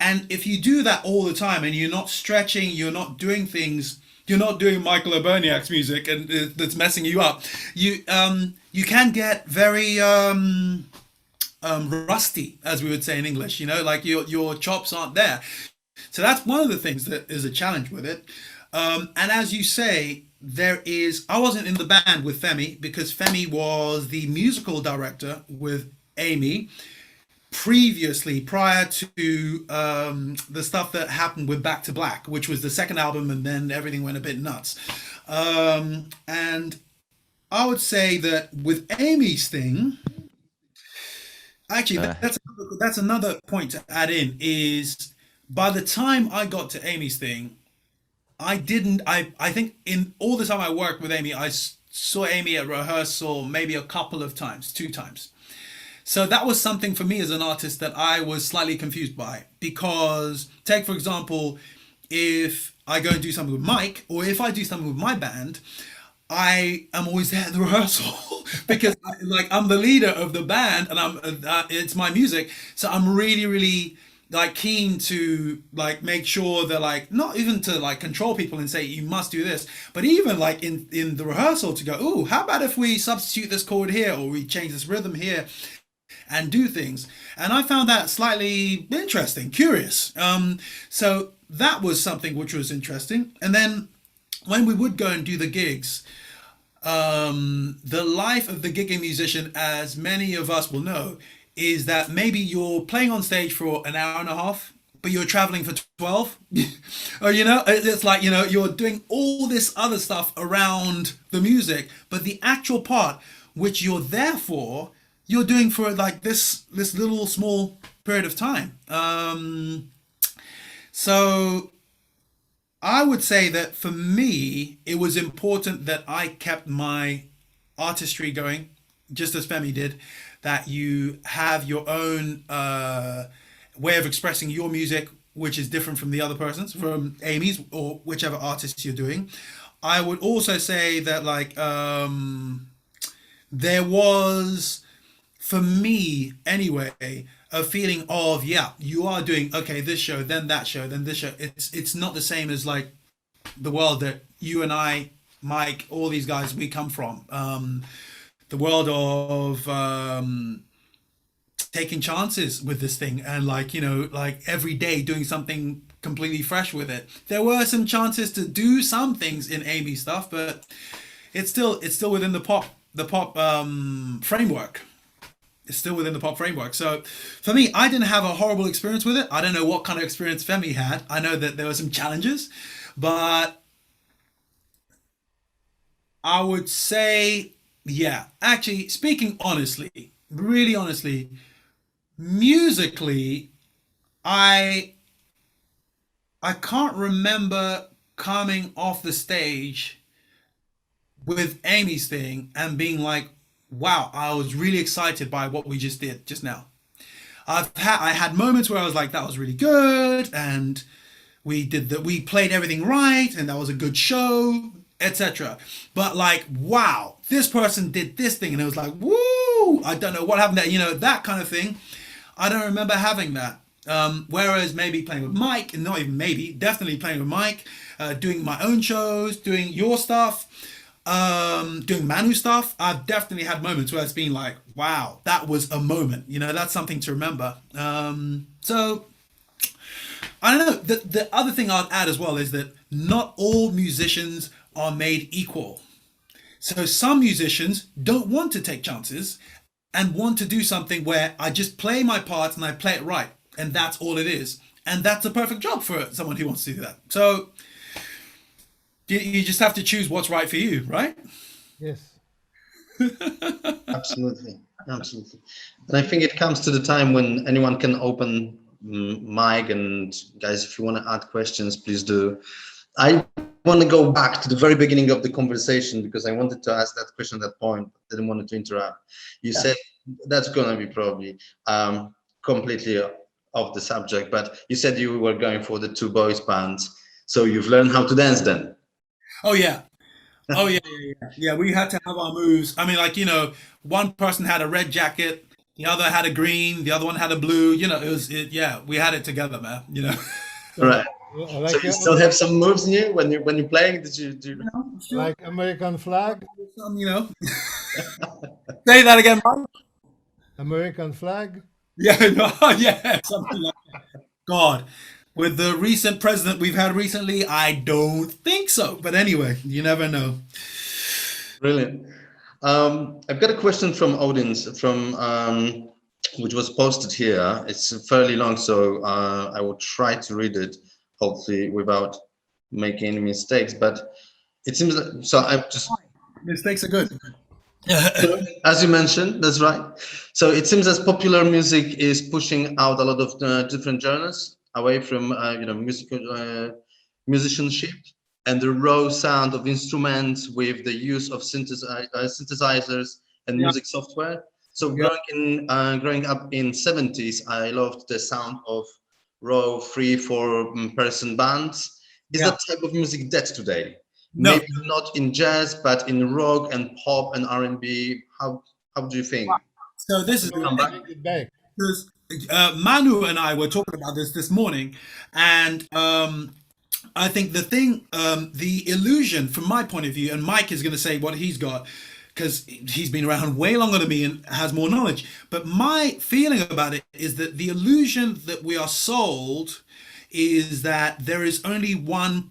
And if you do that all the time and you're not stretching, you're not doing things, you're not doing Michael Oberniak's music, and that's messing you up, you can get very rusty, as we would say in English, you know, like your chops aren't there. So that's one of the things that is a challenge with it. And as you say, I wasn't in the band with Femi, because Femi was the musical director with Amy previously, prior to the stuff that happened with Back to Black, which was the second album, and then everything went a bit nuts. And I would say that with Amy's thing, actually, that's another point to add in, is by the time I got to Amy's thing, I think in all the time I worked with Amy, I saw Amy at rehearsal maybe a couple of times, 2 times. So that was something for me as an artist that I was slightly confused by, because take, for example, if I go and do something with Mike, or if I do something with my band, I am always there at the rehearsal because I'm the leader of the band, and it's my music. So I'm really, really like keen to like make sure that like, not even to like control people and say you must do this, but even like in the rehearsal to go, oh, how about if we substitute this chord here, or we change this rhythm here, and do things. And I found that slightly interesting, curious. So that was something which was interesting. And then when we would go and do the gigs, the life of the gigging musician, as many of us will know, is that maybe you're playing on stage for an hour and a half, but you're traveling for 12. Or, you know, it's like, you know, you're doing all this other stuff around the music, but the actual part which you're there for, you're doing for like this little small period of time. So I would say that for me, it was important that I kept my artistry going, just as Femi did, that you have your own way of expressing your music, which is different from the other person's, from Amy's or whichever artist you're doing. I would also say that like there was, for me anyway, a feeling of, yeah, you are doing, okay, this show, then that show, then this show. It's not the same as like the world that you and I, Mike, all these guys, we come from. The world of taking chances with this thing, and like, you know, like every day doing something completely fresh with it. There were some chances to do some things in Amy stuff, but it's still within the pop framework. It's still within the pop framework. So for me, I didn't have a horrible experience with it. I don't know what kind of experience Femi had. I know that there were some challenges, but I would say, yeah, actually, speaking honestly, really honestly, musically, I can't remember coming off the stage with Amy's thing and being like, wow, I was really excited by what we just did just now. I had moments where I was like, that was really good, and we played everything right, and that was a good show, etc. But like, wow, this person did this thing, and it was like, woo, I don't know what happened there, you know, that kind of thing. I don't remember having that. Whereas maybe playing with Mike, and not even maybe, definitely playing with Mike, doing my own shows, doing your stuff, doing Manu stuff, I've definitely had moments where it's been like, wow, that was a moment, you know, that's something to remember. So I don't know, the other thing I'd add as well is that not all musicians are made equal. So some musicians don't want to take chances and want to do something where I just play my part and I play it right, and that's all it is, and that's a perfect job for someone who wants to do that. So you just have to choose what's right for you, right? Yes. Absolutely. And I think it comes to the time when anyone can open mic, and guys, if you want to add questions, please do. I want to go back to the very beginning of the conversation because I wanted to ask that question at that point, but didn't want to interrupt. You said that's going to be probably completely off the subject, but you said you were going for the 2 boys bands. So you've learned how to dance then? Oh yeah. Yeah, we had to have our moves. I mean, like, you know, one person had a red jacket, the other had a green, the other one had a blue, you know, we had it together, man, you know. Right. So you still have some moves in you when you're playing? Did you do like American flag? You know. Say that again, Mike. American flag? Yeah, yeah, something like that. God, with the recent president we've had recently, I don't think so. But anyway, you never know. Brilliant. I've got a question from audience which was posted here. It's fairly long, so I will try to read it, hopefully without making any mistakes. But it seems that, so I'm just... Mistakes are good. As you mentioned, that's right. So it seems as popular music is pushing out a lot of different genres away from musical musicianship. and the raw sound of instruments with the use of synthesizers and music software. So growing up in 70s, I loved the sound of raw 3-4 person bands. Is that type of music dead today? No. Maybe not in jazz, but in rock and pop and R&B. How do you think? So this is Come back. because Manu and I were talking about this morning, and I think the illusion from my point of view, and Mike is going to say what he's got because he's been around way longer than me and has more knowledge. But my feeling about it is that the illusion that we are sold is that there is only one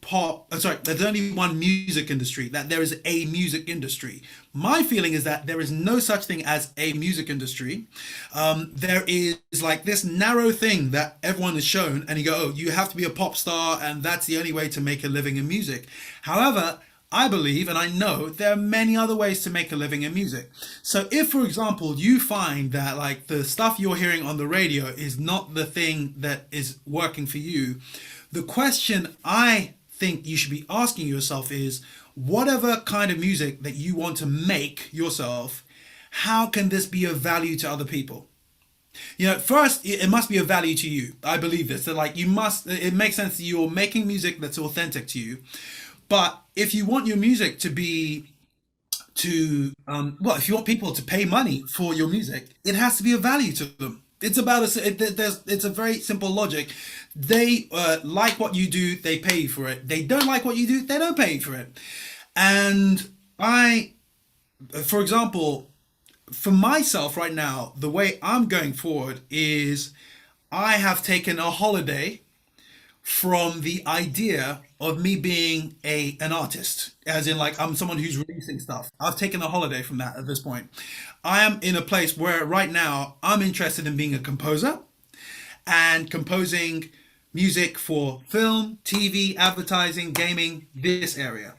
there's only one music industry, that there is a music industry. My feeling is that there is no such thing as a music industry. There is like this narrow thing that everyone is shown, and you go, oh, you have to be a pop star, and that's the only way to make a living in music. However, I believe, and I know, there are many other ways to make a living in music. So if, for example, you find that like the stuff you're hearing on the radio is not the thing that is working for you, the question I think you should be asking yourself is, whatever kind of music that you want to make yourself, how can this be of value to other people? You know, first, it must be of value to you. I believe this. So like it makes sense that you're making music that's authentic to you. But if you want your music to be if you want people to pay money for your music, it has to be of value to them. It's about it's a very simple logic. They like what you do, they pay you for it. They don't like what you do, they don't pay you for it. And for example, for myself right now, the way I'm going forward is I have taken a holiday from the idea of me being an artist, as in like I'm someone who's releasing stuff. I've taken a holiday from that at this point. I am in a place where right now I'm interested in being a composer and composing music for film, TV, advertising, gaming, this area.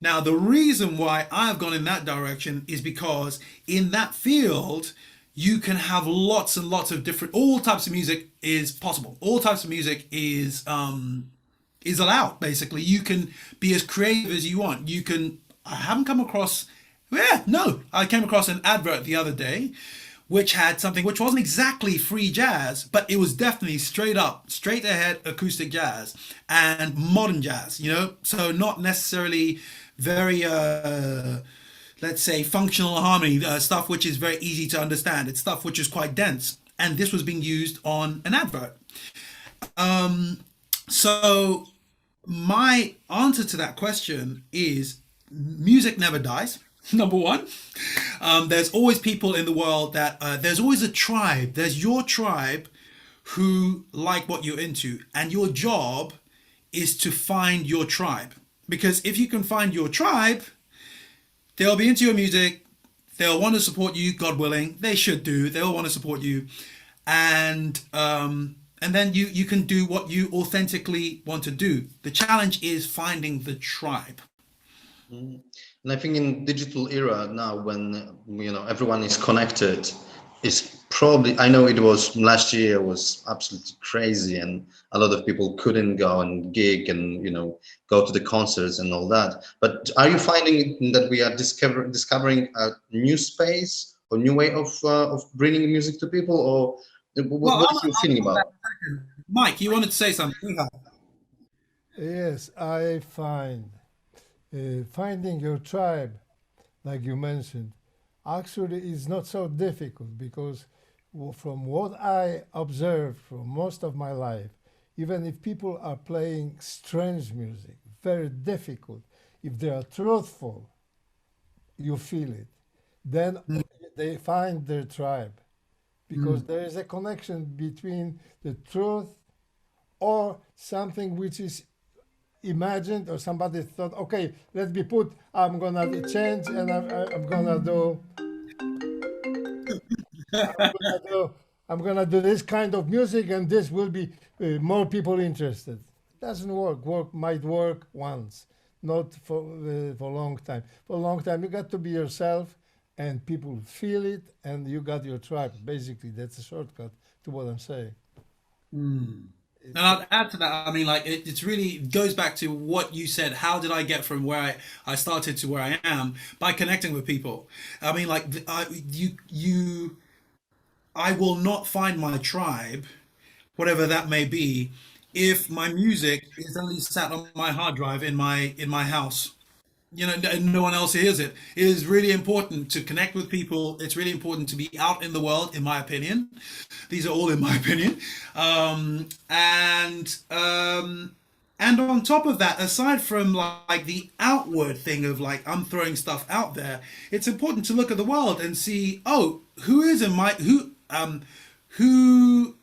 Now, the reason why I've gone in that direction is because in that field, you can have lots and lots of all types of music is possible. All types of music is allowed, basically. You can be as creative as you want. I came across an advert the other day which had something which wasn't exactly free jazz, but it was definitely straight ahead acoustic jazz and modern jazz, you know? So not necessarily very let's say functional harmony, stuff which is very easy to understand. It's stuff which is quite dense, and this was being used on an advert. So my answer to that question is music never dies. Number one, there's always people in the world that there's always a tribe. There's your tribe who like what you're into, and your job is to find your tribe. Because if you can find your tribe, they'll be into your music. They'll want to support you, God willing. They should do. They'll want to support you, and then you can do what you authentically want to do. The challenge is finding the tribe. And I think in digital era now, when everyone is connected, is probably, I know it was last year was absolutely crazy, and a lot of people couldn't go and gig and go to the concerts and all that. But are you finding that we are discovering a new space or new way of bringing music to people, or what is your feeling about it? Mike, you wanted to say something? Yes, I find finding your tribe, like you mentioned, actually is not so difficult, because from what I observed from most of my life, even if people are playing strange music, very difficult, if they are truthful, you feel it. Then they find their tribe, because there is a connection between the truth or something which is imagined, or somebody thought, okay, let me put, I'm gonna change, and I'm gonna do this kind of music, and this will be more people interested. It doesn't work. Work might work once, not for a long time. For a long time, you got to be yourself, and people feel it, and you got your tribe. Basically, that's a shortcut to what I'm saying. And I'd add to that. I mean, like it's really it goes back to what you said. How did I get from where I started to where I am by connecting with people? I mean, like I will not find my tribe, whatever that may be, if my music is only sat on my hard drive in my house. You know, and no one else hears it. It is really important to connect with people. It's really important to be out in the world, in my opinion. These are all in my opinion. And on top of that, aside from like the outward thing of like I'm throwing stuff out there, it's important to look at the world and see, oh, who is in my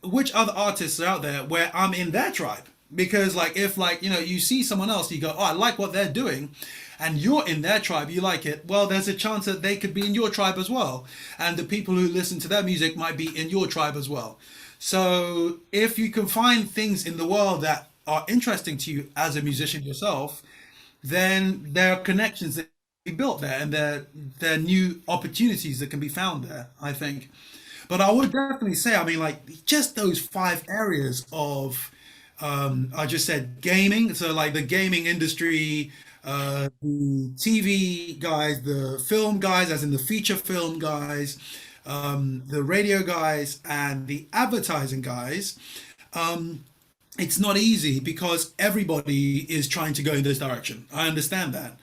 which other artists are out there where I'm in their tribe. Because like if like you see someone else, you go, oh, I like what they're doing, and you're in their tribe, you like it, well, there's a chance that they could be in your tribe as well, and the people who listen to their music might be in your tribe as well. So if you can find things in the world that are interesting to you as a musician yourself, then there are connections that can be built there, and there are new opportunities that can be found there, I think. But I would definitely say, I mean, like just those 5 areas of I just said gaming. So like the gaming industry, the TV guys, the film guys, as in the feature film guys, the radio guys, and the advertising guys. It's not easy because everybody is trying to go in this direction. I understand that.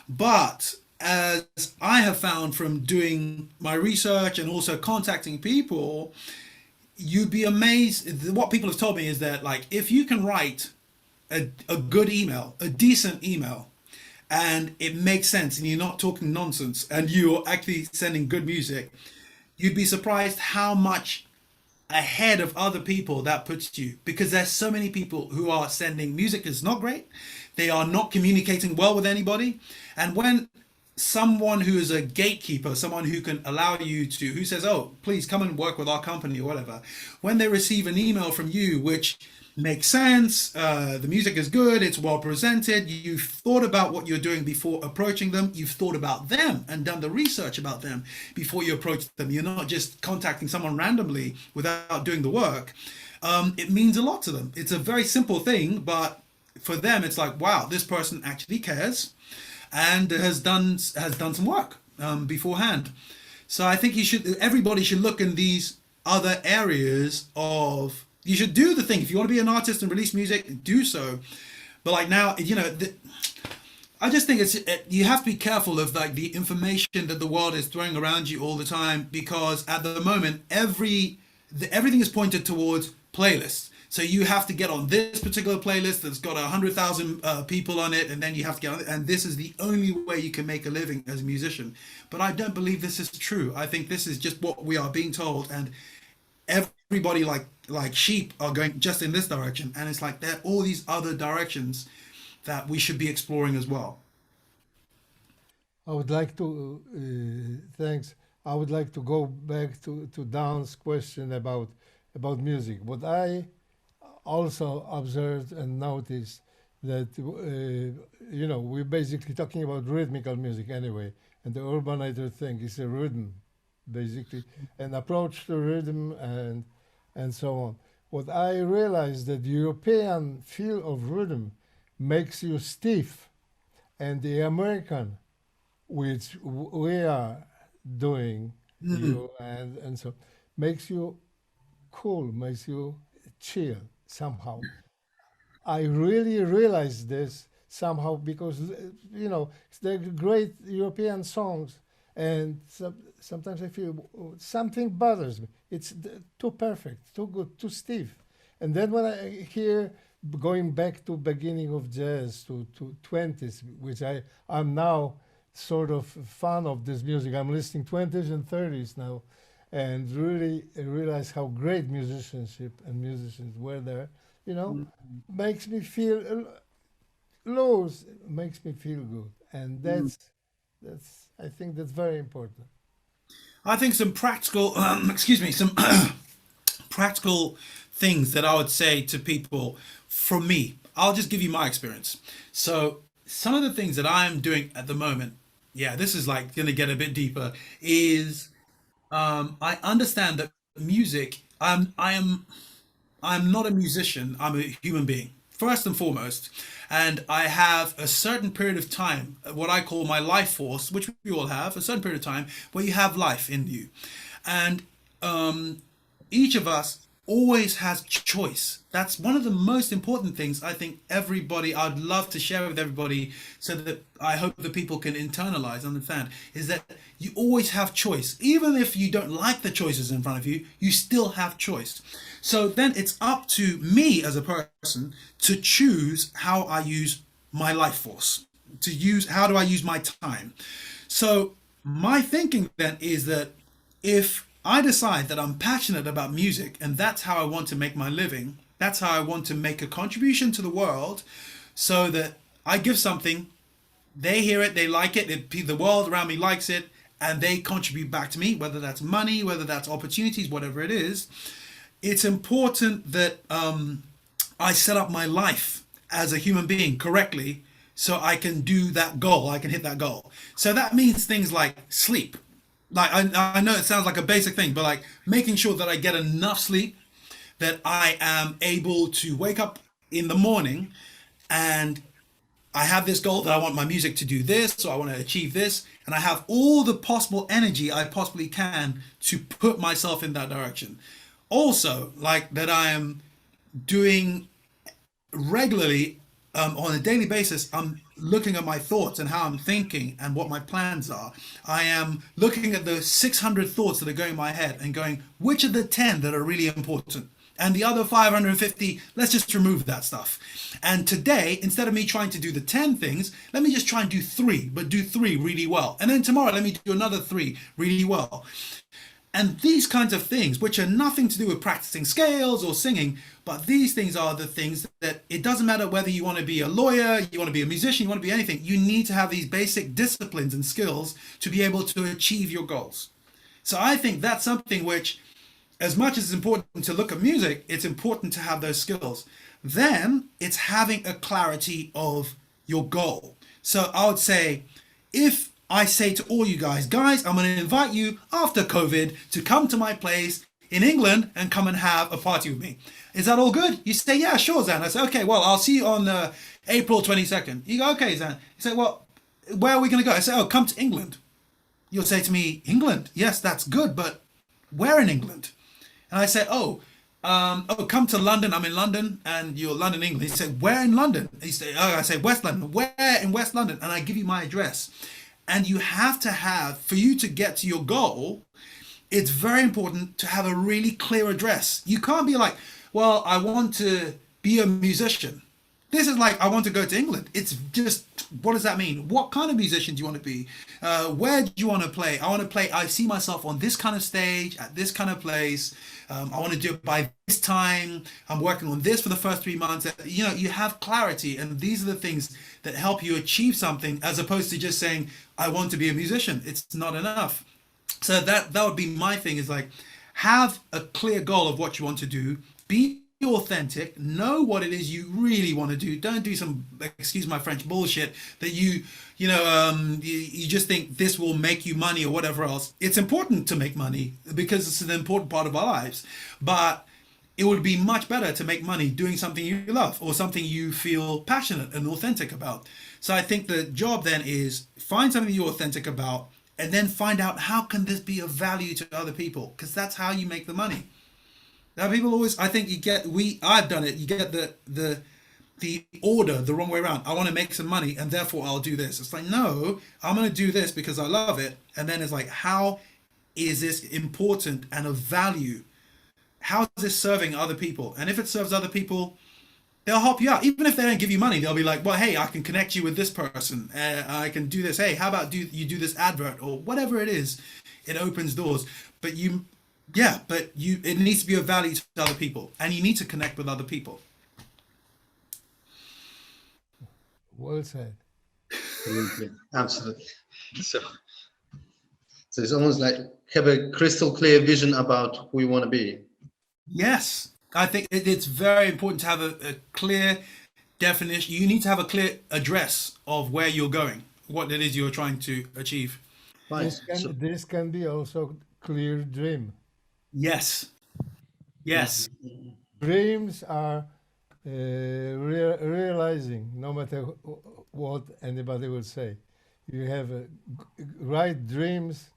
But as I have found from doing my research and also contacting people, you'd be amazed. What people have told me is that like if you can write a good email, a decent email, and it makes sense and you're not talking nonsense and you're actually sending good music, you'd be surprised how much ahead of other people that puts you, because there's so many people who are sending music that's not great, they are not communicating well with anybody. And when someone who is a gatekeeper, someone who can allow you to, who says, oh, please come and work with our company or whatever, when they receive an email from you which makes sense, the music is good, it's well presented, you've thought about what you're doing before approaching them, you've thought about them and done the research about them before you approach them, you're not just contacting someone randomly without doing the work, it means a lot to them. It's a very simple thing, but for them it's like, wow, this person actually cares and has done some work beforehand. So I think everybody should look in these other areas of, you should do the thing. If you want to be an artist and release music, do so. But like now, I just think you have to be careful of like the information that the world is throwing around you all the time, because at the moment, everything is pointed towards playlists. So you have to get on this particular playlist that's got 100,000 people on it, and then you have to get on it, and this is the only way you can make a living as a musician. But I don't believe this is true. I think this is just what we are being told, and everybody like sheep are going just in this direction, and it's like there are all these other directions that we should be exploring as well. I would like to, thanks. I would like to go back to Dan's question about music. What I also observed and noticed that, we're basically talking about rhythmical music anyway, and the Urbanator thing is a rhythm, basically, an approach to rhythm and so on. What I realized that the European feel of rhythm makes you stiff, and the American, which we are doing, and so makes you cool, makes you chill somehow. I really realized this somehow because they're great European songs, and sometimes I feel something bothers me. It's too perfect, too good, too stiff. And then when I hear, going back to beginning of jazz, to 20s, which I'm now sort of fan of this music. I'm listening 20s and 30s now, and really realize how great musicianship and musicians were there. Makes me feel loose, makes me feel good, and that's I think that's very important. I think some practical, some practical things that I would say to people from me. I'll just give you my experience. So some of the things that I'm doing at the moment, this is like going to get a bit deeper, is I understand that music, I'm I'm not a musician, I'm a human being, first and foremost. And I have a certain period of time, what I call my life force, which we all have, a certain period of time where you have life in you. And each of us always has choice. That's one of the most important things I think I'd love to share with everybody, so that I hope that people can internalize, understand, is that you always have choice. Even if you don't like the choices in front of you, you still have choice. So then it's up to me as a person to choose how I use my life force, how do I use my time. So my thinking then is that if I decide that I'm passionate about music and that's how I want to make my living, that's how I want to make a contribution to the world, so that I give something, they hear it, they like it, the world around me likes it, and they contribute back to me, whether that's money, whether that's opportunities, whatever it is. It's important that I set up my life as a human being correctly, so I can do that goal, I can hit that goal. So that means things like sleep. Like, I know it sounds like a basic thing, but like making sure that I get enough sleep, that I am able to wake up in the morning and I have this goal that I want my music to do this, or I want to achieve this, and I have all the possible energy I possibly can to put myself in that direction. Also, like that I am doing regularly, on a daily basis, I'm looking at my thoughts and how I'm thinking and what my plans are. I am looking at the 600 thoughts that are going in my head and going, which are the 10 that are really important? And the other 550, let's just remove that stuff. And today, instead of me trying to do the 10 things, let me just try and do 3, but do 3 really well. And then tomorrow, let me do another 3 really well. And these kinds of things, which are nothing to do with practicing scales or singing, but these things are the things that it doesn't matter whether you want to be a lawyer, you want to be a musician, you want to be anything. You need to have these basic disciplines and skills to be able to achieve your goals. So I think that's something which, as much as it's important to look at music, it's important to have those skills. Then it's having a clarity of your goal. So I would say, if I say to all you guys, I'm going to invite you after COVID to come to my place in England and come and have a party with me. Is that all good? You say, yeah, sure, Zan. I say, okay, well, I'll see you on April 22nd. You go, okay, Zan. You say, well, where are we going to go? I say, oh, come to England. You'll say to me, England? Yes, that's good, but where in England? And I say, come to London. I'm in London, and you're London, England. You say, where in London? And you say, I say, West London. Where in West London? And I give you my address. And you have to have, for you to get to your goal, it's very important to have a really clear address. You can't be like, well, I want to be a musician. This is like, I want to go to England. It's just, what does that mean? What kind of musician do you want to be? Where do you want to play? I see myself on this kind of stage, at this kind of place. I want to do it by this time. I'm working on this for the first 3 months. You know, you have clarity, and these are the things that help you achieve something, as opposed to just saying, I want to be a musician. It's not enough. So that would be my thing, is like, have a clear goal of what you want to do, be authentic, know what it is you really want to do. Don't do some, excuse my French, bullshit that you just think this will make you money or whatever else. It's important to make money because it's an important part of our lives, but it would be much better to make money doing something you love or something you feel passionate and authentic about. So I think the job then is find something you're authentic about, and then find out how can this be of value to other people, because that's how you make the money. Now people always, I think I've done it, you get the order the wrong way around. I want to make some money and therefore I'll do this. It's like, no, I'm going to do this because I love it. And then it's like, how is this important and of value? How is this serving other people? And if it serves other people, they'll help you out. Even if they don't give you money, they'll be like, well, hey, I can connect you with this person. I can do this. Hey, how about you do this advert or whatever it is? It opens doors. But it needs to be of value to other people, and you need to connect with other people. Well said. Absolutely. So it's almost like have a crystal clear vision about who you want to be. Yes, I think it's very important to have a clear definition. You need to have a clear address of where you're going, what it is you're trying to achieve. This can be also clear dream. Yes. dreams are realizing, no matter what anybody will say. You have right dreams,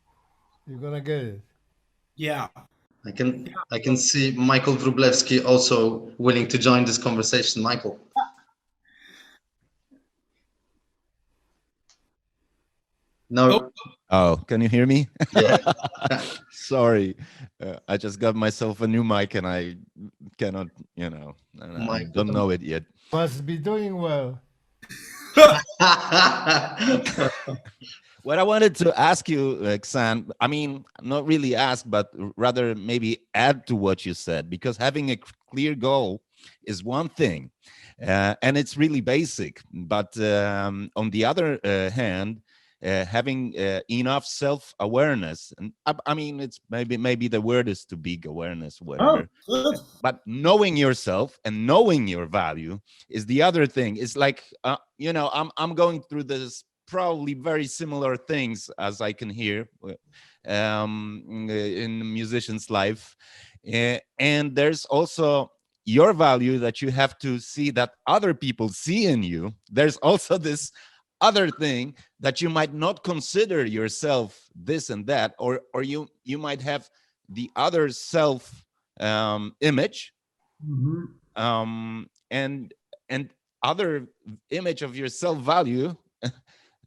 you're gonna get it. Yeah. I can see Michael Wróblewski also willing to join this conversation. Michael. No. Oh, can you hear me? Yeah. Sorry, I just got myself a new mic and I cannot, I don't know it yet. Must be doing well. What I wanted to ask you, Xan, I mean, not really ask, but rather maybe add to what you said, because having a clear goal is one thing, and it's really basic. But on the other hand, having enough self-awareness, and I mean, it's maybe the word is too big, awareness, whatever. Oh, but knowing yourself and knowing your value is the other thing. It's like I'm going through this probably very similar things as I can hear in a musician's life, and there's also your value that you have to see that other people see in you. There's also this other thing that you might not consider yourself this and that, or you might have the other self image, and other image of your self value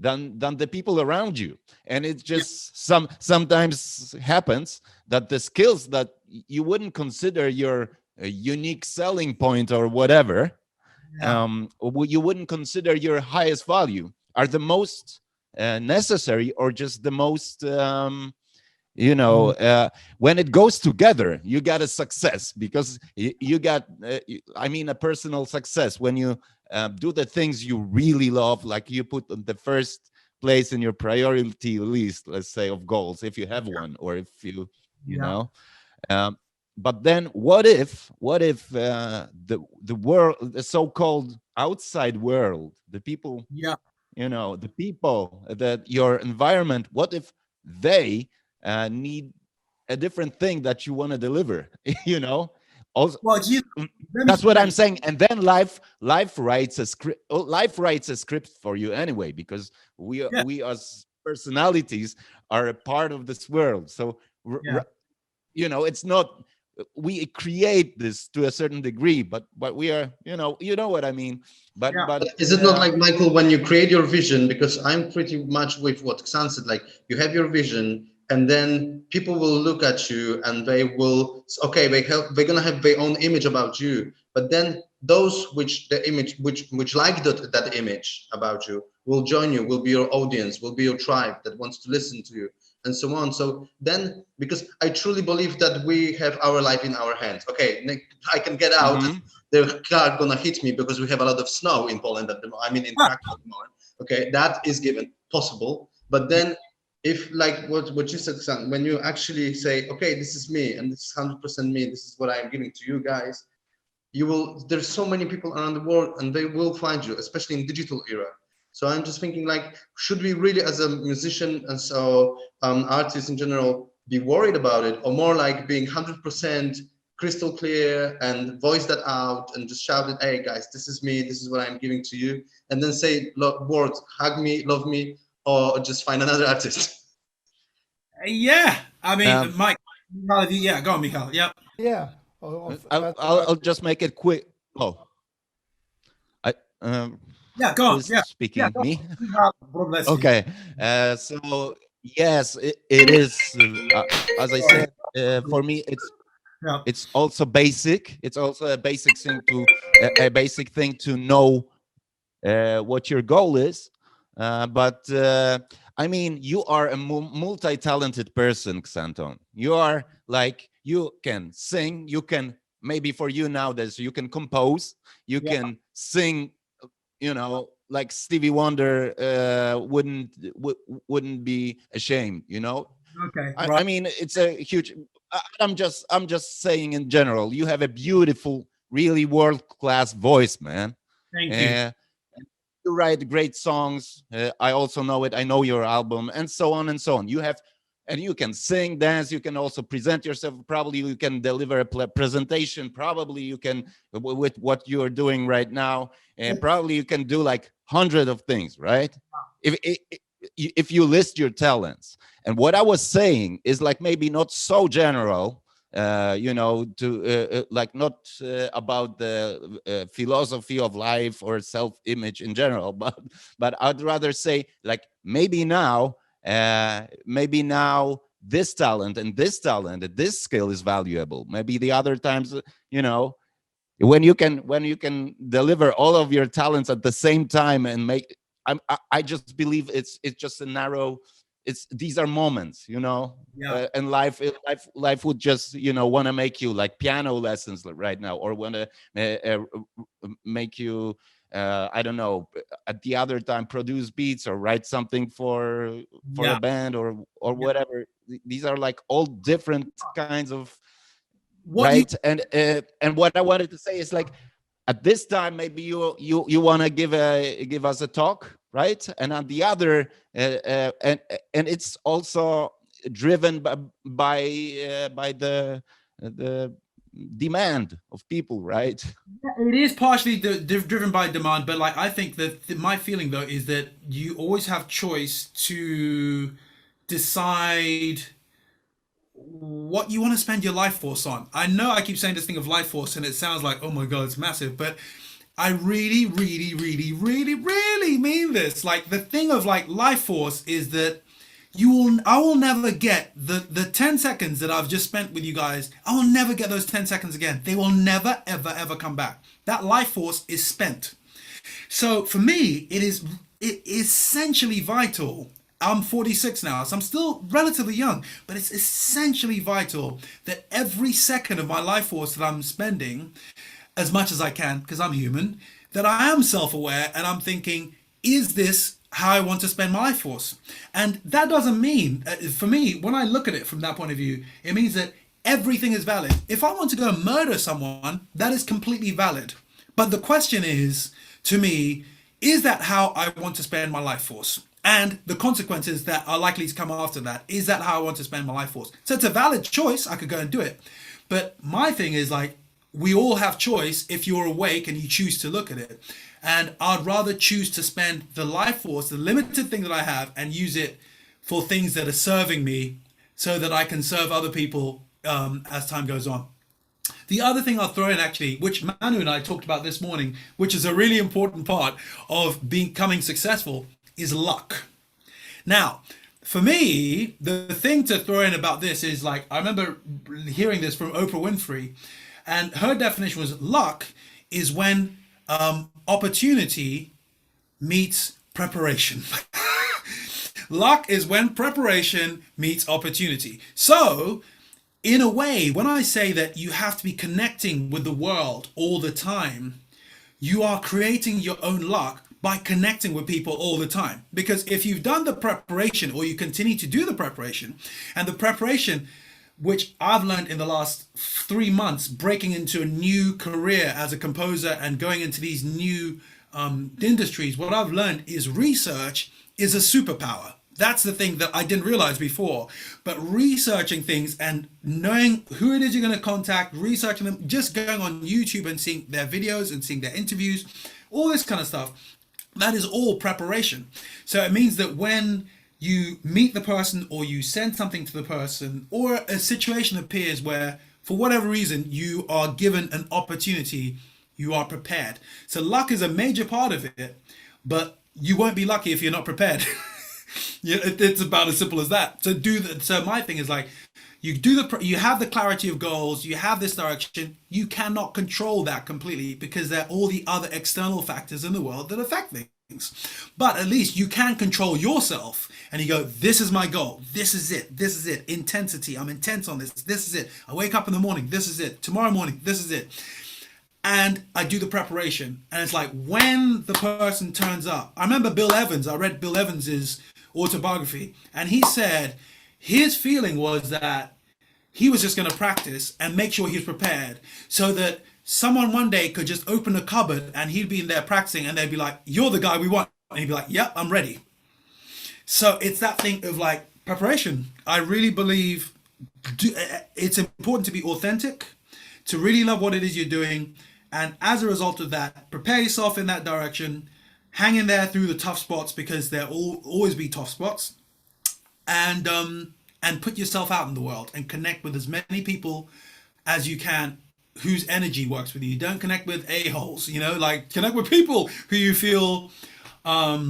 than the people around you. And it just sometimes happens that the skills that you wouldn't consider your unique selling point or whatever, or you wouldn't consider your highest value, are the most necessary, or just the most when it goes together, you got a success, because you got a personal success when you do the things you really love, like you put on the first place in your priority list, let's say, of goals, if you have one, or if you know. But then what if the world, the so-called outside world, the people, the people, that your environment, what if they need a different thing that you want to deliver? Also, that's what I'm saying. And then life writes a script. Life writes a script for you anyway, because we as personalities are a part of this world. So it's not, we create this to a certain degree, but we are, you know what I mean. But is it not like, Michael, when you create your vision? Because I'm pretty much with what Xan said. Like, you have your vision, and then people will look at you and they will, okay, they're gonna have their own image about you. But then those which like that image about you will join you, will be your audience, will be your tribe that wants to listen to you, and so on. So then, because I truly believe that we have our life in our hands. Okay, I can get out. They're gonna hit me because we have a lot of snow in Poland at the moment. In Krakow at the moment. Okay, that is given, possible. But then, if like what you said, Xan, when you actually say, okay, this is me, and this is 100% me, this is what I am giving to you guys, you will. There's so many people around the world, and they will find you, especially in digital era. So I'm just thinking, like, should we really, as a musician and so artists in general, be worried about it, or more like being 100% crystal clear and voice that out and just shout it, hey guys, this is me, this is what I'm giving to you, and then say words, hug me, love me, or just find another artist? I mean, Mike, go on, Michal. I'll just make it quick. Go on. Speaking me. Okay. So yes, it is. As I said, for me, it's also basic. It's also a basic thing to know what your goal is. But I mean, you are a multi-talented person, Xantone. You are like, you can sing, you can, maybe for you nowadays, you can compose, you can sing, like Stevie Wonder wouldn't be ashamed, Okay. I mean, it's a huge, I'm just saying in general, you have a beautiful, really world-class voice, man. Thank you. You write great songs. I also know it. I know your album, and so on and so on. You have and you can sing, dance, you can also present yourself, probably you can deliver a presentation, probably you can, with what you're doing right now, and probably you can do like hundreds of things, right? If you list your talents. And what I was saying is like maybe not so general, you know, to like not about the philosophy of life or self-image in general, but I'd rather say like maybe now this talent and this skill is valuable. Maybe the other times, you know, when you can deliver all of your talents at the same time and make, I just believe it's just a narrow. These are moments, you know, and life would just, you know, want to make you like piano lessons right now, or want to make you, I don't know, at the other time produce beats or write something for a band or whatever. These are like all different kinds of and what I wanted to say is like, at this time maybe you want to give us a talk, right? And on the other, and it's also driven by the demand of people, right? It is partially driven by demand, but like I think that my feeling though is that you always have choice to decide what you want to spend your life force on. I know I keep saying this thing of life force and it sounds like, oh my god, it's massive, but I really mean this. Like the thing of like life force is that I will never get the 10 seconds that I've just spent with you guys. I will never get those 10 seconds again. They will never ever come back. That life force is spent. So for me, it is essentially vital. I'm 46 now, so I'm still relatively young, but it's essentially vital that every second of my life force that I'm spending, as much as I can, because I'm human, that I am self-aware and I'm thinking, is this how I want to spend my life force? And that doesn't mean, for me, when I look at it from that point of view, it means that everything is valid. If I want to go and murder someone, that is completely valid. But the question is, to me, is that how I want to spend my life force? And the consequences that are likely to come after that, is that how I want to spend my life force? So it's a valid choice, I could go and do it. But my thing is like, we all have choice if you're awake and you choose to look at it. And I'd rather choose to spend the life force, the limited thing that I have, and use it for things that are serving me so that I can serve other people as time goes on. The other thing I'll throw in actually, which Manu and I talked about this morning, which is a really important part of becoming successful, is luck. Now, for me, the thing to throw in about this is like, I remember hearing this from Oprah Winfrey, and her definition was luck is when opportunity meets preparation. Luck is when preparation meets opportunity. So, in a way, when I say that you have to be connecting with the world all the time, you are creating your own luck by connecting with people all the time. Because if you've done the preparation, or you continue to do the preparation, and the preparation, which I've learned in the last 3 months, breaking into a new career as a composer and going into these new industries, what I've learned is research is a superpower. That's the thing that I didn't realize before. But researching things and knowing who it is you're going to contact, researching them, just going on YouTube and seeing their videos and seeing their interviews, all this kind of stuff, that is all preparation. So it means that when you meet the person, or you send something to the person, or a situation appears where, for whatever reason, you are given an opportunity, you are prepared. So luck is a major part of it, but you won't be lucky if you're not prepared. It's about as simple as that. So my thing is like, you have the clarity of goals, you have this direction, you cannot control that completely because there are all the other external factors in the world that affect things. But at least you can control yourself, and you go, this is my goal, this is it, intensity, I'm intense on this is it, I wake up in the morning, this is it, tomorrow morning, this is it. And I do the preparation, and it's like when the person turns up. I remember Bill Evans, I read Bill Evans's autobiography, and he said his feeling was that he was just going to practice and make sure he was prepared, so that someone one day could just open a cupboard and he'd be in there practicing, and they'd be like, you're the guy we want, and he'd be like, yep, I'm ready. So it's that thing of like preparation. I really believe it's important to be authentic, to really love what it is you're doing, and as a result of that, prepare yourself in that direction, hang in there through the tough spots, because there will always be tough spots, and put yourself out in the world and connect with as many people as you can whose energy works with you. Don't connect with a-holes, you know, like connect with people who you feel a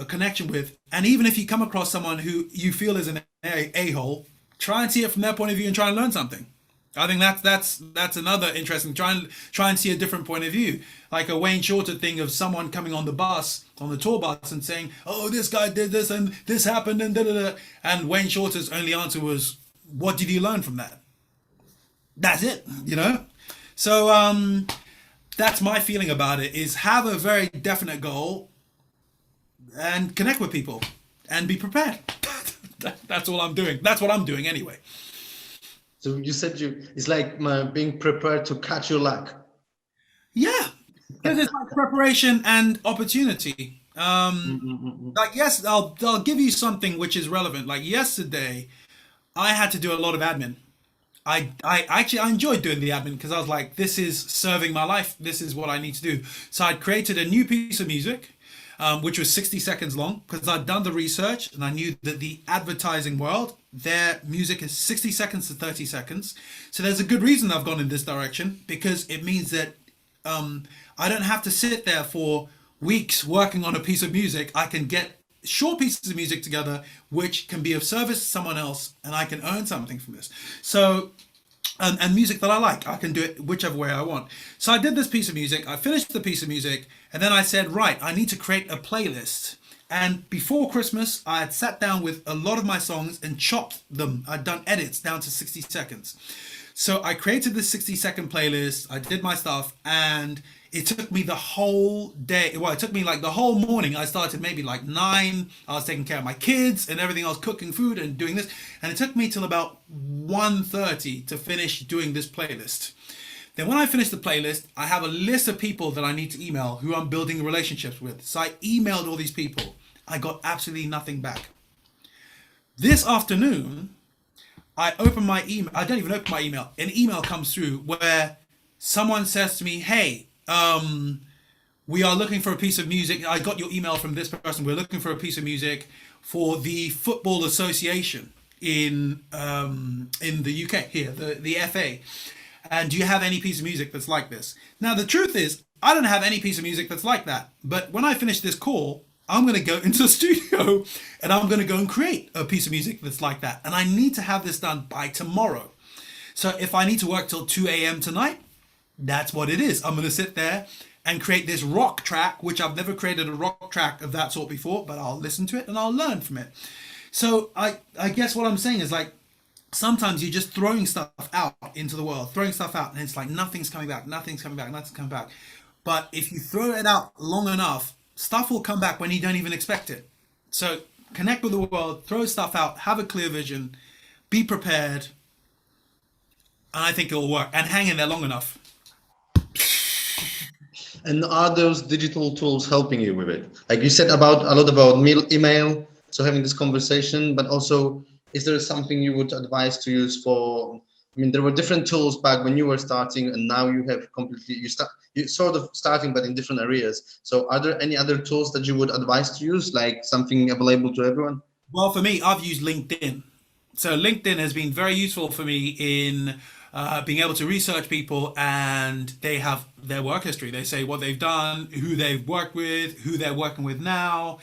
connection with. And even if you come across someone who you feel is an a-hole, try and see it from their point of view and try and learn something. I think that's another interesting. Try and see a different point of view, like a Wayne Shorter thing of someone coming on the bus, on the tour bus, and saying, "Oh, this guy did this and this happened and da da da." And Wayne Shorter's only answer was, "What did you learn from that?" That's it, you know. So that's my feeling about it: is have a very definite goal and connect with people and be prepared. That's all I'm doing. That's what I'm doing anyway. So you said it's like being prepared to catch your luck. Yeah, because it's like preparation and opportunity. Like, yes, I'll give you something which is relevant. Like yesterday, I had to do a lot of admin. I enjoyed doing the admin because I was like, this is serving my life. This is what I need to do. So I'd created a new piece of music, which was 60 seconds long, because I'd done the research and I knew that the advertising world, their music is 60 seconds to 30 seconds. So there's a good reason I've gone in this direction, because it means that I don't have to sit there for weeks working on a piece of music. I can get short pieces of music together which can be of service to someone else, and I can earn something from this. So and music that I like, I can do it whichever way I want. So I did this piece of music, I finished the piece of music, and then I said, right, I need to create a playlist. And before Christmas, I had sat down with a lot of my songs and chopped them. I'd done edits down to 60 seconds. So I created this 60-second playlist, I did my stuff, and it took me the whole day. Well, it took me like the whole morning. I started maybe like 9. I was taking care of my kids and everything. I was cooking food and doing this. And it took me till about 1:30 to finish doing this playlist. Then when I finish the playlist, I have a list of people that I need to email who I'm building relationships with. So I emailed all these people. I got absolutely nothing back. This afternoon, I open my email. I don't even open my email. An email comes through where someone says to me, "Hey, we are looking for a piece of music. I got your email from this person. We're looking for a piece of music for the Football Association in the UK here, the FA. And do you have any piece of music that's like this?" Now, the truth is, I don't have any piece of music that's like that. But when I finish this call, I'm going to go into the studio and I'm going to go and create a piece of music that's like that. And I need to have this done by tomorrow. So if I need to work till 2 a.m. tonight, that's what it is. I'm going to sit there and create this rock track, which I've never created a rock track of that sort before, but I'll listen to it and I'll learn from it. So I guess what I'm saying is, like, sometimes you're just throwing stuff out into the world, throwing stuff out, and it's like nothing's coming back, nothing's coming back, nothing's coming back. But if you throw it out long enough, stuff will come back when you don't even expect it. So connect with the world, throw stuff out, have a clear vision, be prepared, and I think it will work. And hang in there long enough. And are those digital tools helping you with it? Like you said a lot about email, so having this conversation, but also, is there something you would advise to use for? I mean, there were different tools back when you were starting, and now you have you're sort of starting, but in different areas. So are there any other tools that you would advise to use, like something available to everyone? Well, for me, I've used LinkedIn. So LinkedIn has been very useful for me in being able to research people, and they have their work history. They say what they've done, who they've worked with, who they're working with now.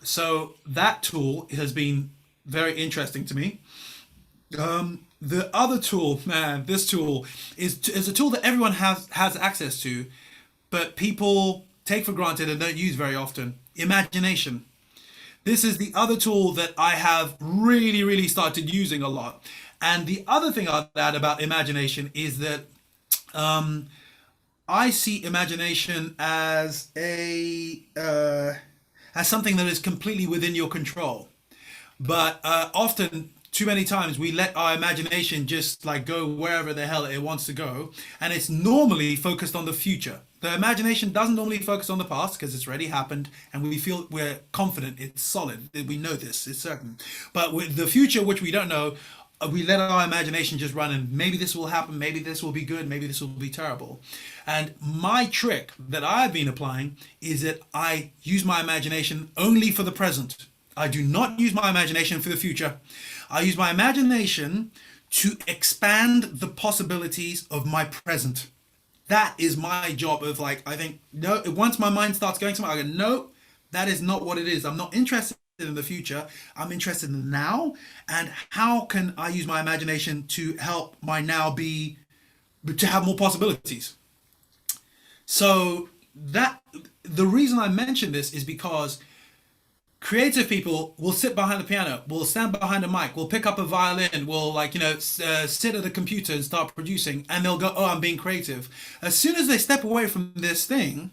So that tool has been very interesting to me. The other tool, man, this tool is a tool that everyone has access to, but people take for granted and don't use very often. Imagination. This is the other tool that I have really, really started using a lot. And the other thing I'd add about imagination is that I see imagination as something that is completely within your control. But often too many times we let our imagination just like go wherever the hell it wants to go, and it's normally focused on the future. The imagination doesn't normally focus on the past because it's already happened, and we feel we're confident, it's solid, we know this, it's certain. But with the future, which we don't know, we let our imagination just run, and maybe this will happen, maybe this will be good, maybe this will be terrible. And my trick that I've been applying is that I use my imagination only for the present. I do not use my imagination for the future. I use my imagination to expand the possibilities of my present. That is my job of like, I think, no, once my mind starts going somewhere, I go, no, that is not what it is. I'm not interested in the future. I'm interested in the now. And how can I use my imagination to help my now be, to have more possibilities? So that, the reason I mention this is because creative people will sit behind the piano, will stand behind a mic, will pick up a violin, will like, you know, sit at a computer and start producing, and they'll go, oh, I'm being creative. As soon as they step away from this thing,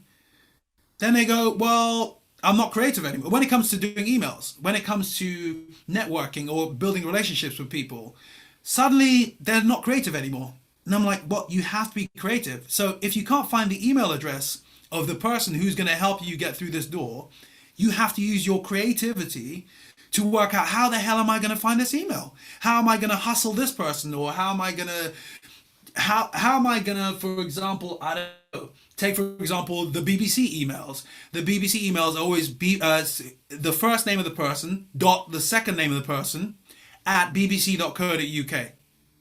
then they go, well, I'm not creative anymore. When it comes to doing emails, when it comes to networking or building relationships with people, suddenly they're not creative anymore. And I'm like, well, you have to be creative. So if you can't find the email address of the person who's going to help you get through this door, you have to use your creativity to work out, how the hell am I going to find this email? How am I going to hustle this person? Or how am I going to, for example, I don't know, take for example, the BBC emails. The BBC emails always be the first name of the person, dot the second name of the person, at bbc.co.uk.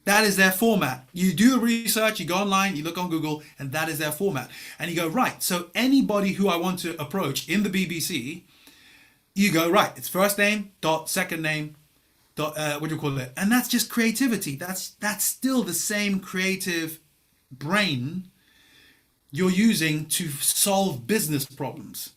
That is their format. You do the research, you go online, you look on Google, and that is their format. And you go, right, so anybody who I want to approach in the BBC, you go, right, it's first name, dot, second name, dot, what do you call it? And that's just creativity. That's still the same creative brain you're using to solve business problems.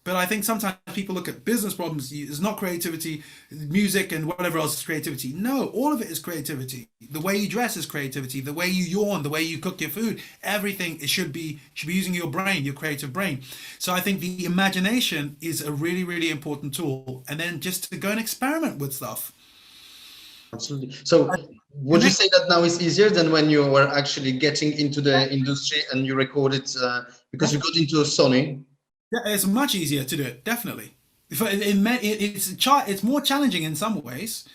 But I think sometimes people look at business problems, it's not creativity, music and whatever else is creativity. No, all of it is creativity. The way you dress is creativity. The way you yawn, the way you cook your food, everything, it should be using your brain, your creative brain. So I think the imagination is a really, really important tool. And then just to go and experiment with stuff. Absolutely. So would you say that now is easier than when you were actually getting into the industry and you recorded, because you got into Sony? Yeah, it's much easier to do it, definitely. It's more challenging in some ways,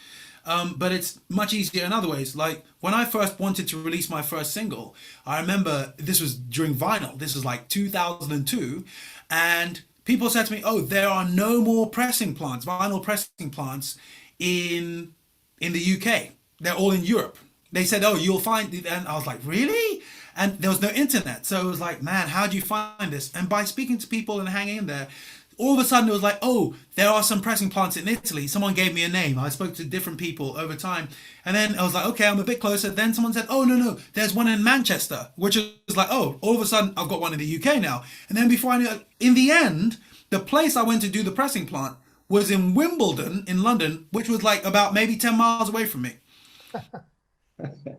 but it's much easier in other ways. Like when I first wanted to release my first single, I remember this was during vinyl. This was like 2002, and people said to me, "Oh, there are no more pressing plants, vinyl pressing plants, in the UK. They're all in Europe." They said, "Oh, you'll find," and I was like, "Really?" And there was no internet. So it was like, man, how do you find this? And by speaking to people and hanging in there, all of a sudden it was like, oh, there are some pressing plants in Italy. Someone gave me a name. I spoke to different people over time. And then I was like, okay, I'm a bit closer. Then someone said, oh, no, there's one in Manchester, which is like, oh, all of a sudden I've got one in the UK now. And then before I knew it, in the end, the place I went to do the pressing plant was in Wimbledon in London, which was like about maybe 10 miles away from me.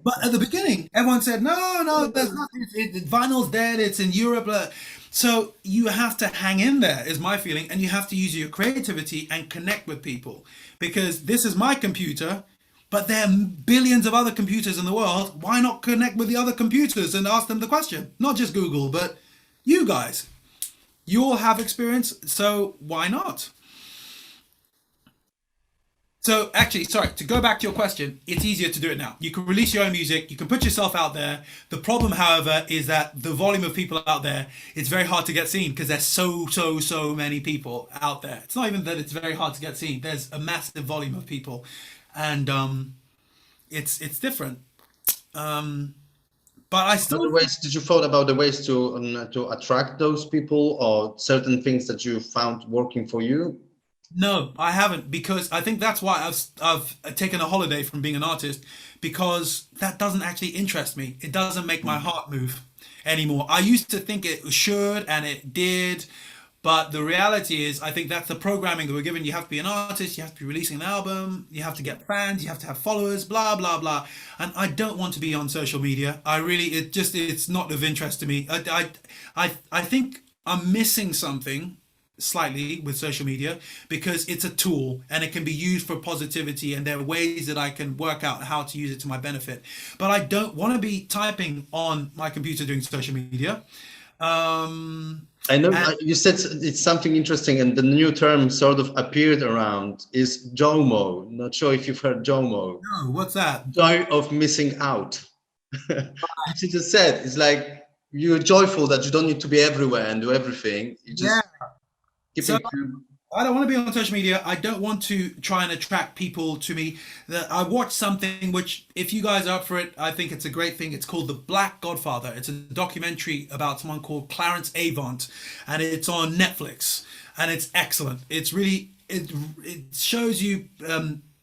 But at the beginning, everyone said, no, there's nothing. Vinyl's dead. It's in Europe. So you have to hang in there, is my feeling, and you have to use your creativity and connect with people, because this is my computer, but there are billions of other computers in the world. Why not connect with the other computers and ask them the question? Not just Google, but you guys. You all have experience, so why not? So actually, sorry, to go back to your question, it's easier to do it now. You can release your own music, you can put yourself out there. The problem, however, is that the volume of people out there, it's very hard to get seen because there's so many people out there. It's not even that it's very hard to get seen. There's a massive volume of people, and it's different. But I still. Did you thought about the ways to attract those people, or certain things that you found working for you? No, I haven't, because I think that's why I've taken a holiday from being an artist, because that doesn't actually interest me. It doesn't make my heart move anymore. I used to think it should, and it did, but the reality is, I think that's the programming that we're given. You have to be an artist, you have to be releasing an album, you have to get fans, you have to have followers, blah, blah, blah. And I don't want to be on social media. It's not of interest to me. I think I'm missing something slightly with social media because it's a tool and it can be used for positivity, and there are ways that I can work out how to use it to my benefit. But I don't want to be typing on my computer doing social media. I know you said it's something interesting, and the new term sort of appeared around is JOMO. Not sure if you've heard JOMO. No, what's that? Joy of missing out. As you just said, it's like you're joyful that you don't need to be everywhere and do everything. You just keep So, it to... I don't want to be on social media. I don't want to try and attract people to me. I watched something which, if you guys are up for it, I think it's a great thing. It's called The Black Godfather. It's a documentary about someone called Clarence Avant, and it's on Netflix, and it's excellent. It's really, it shows you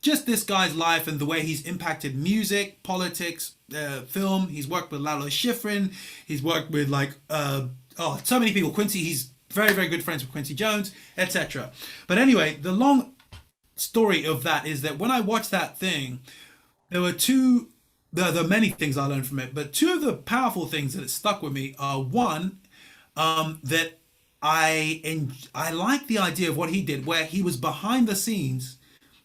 just this guy's life and the way he's impacted music, politics, film. He's worked with Lalo Schifrin. He's worked with so many people. Quincy, he's very, very good friends with Quincy Jones, etc. But anyway, the long story of that is that when I watched that thing, there are many things I learned from it, but two of the powerful things that stuck with me are one, that I like the idea of what he did, where he was behind the scenes,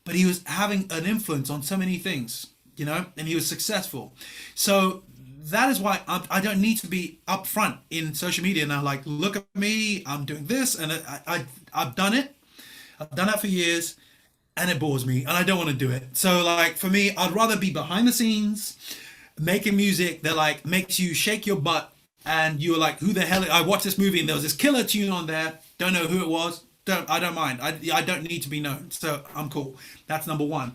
but he was having an influence on so many things, and he was successful. So that is why I don't need to be upfront in social media now. Like, look at me, I'm doing this, and I've done it. I've done that for years, and it bores me, and I don't want to do it. So, like, for me, I'd rather be behind the scenes, making music that like makes you shake your butt, and you're like, who the hell? I watched this movie, and there was this killer tune on there. Don't know who it was. I don't mind. I don't need to be known, so I'm cool. That's number one.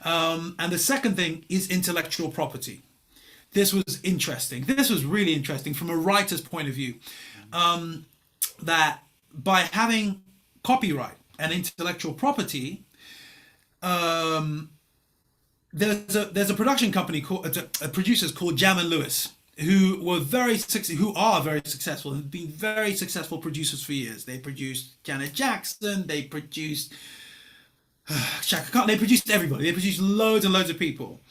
And the second thing is intellectual property. This was interesting. This was really interesting from a writer's point of view, that by having copyright and intellectual property, there's a production company called producers called Jam and Lewis who are very successful and have been very successful producers for years. They produced Janet Jackson. They produced Chaka Khan. They produced everybody. They produced loads and loads of people.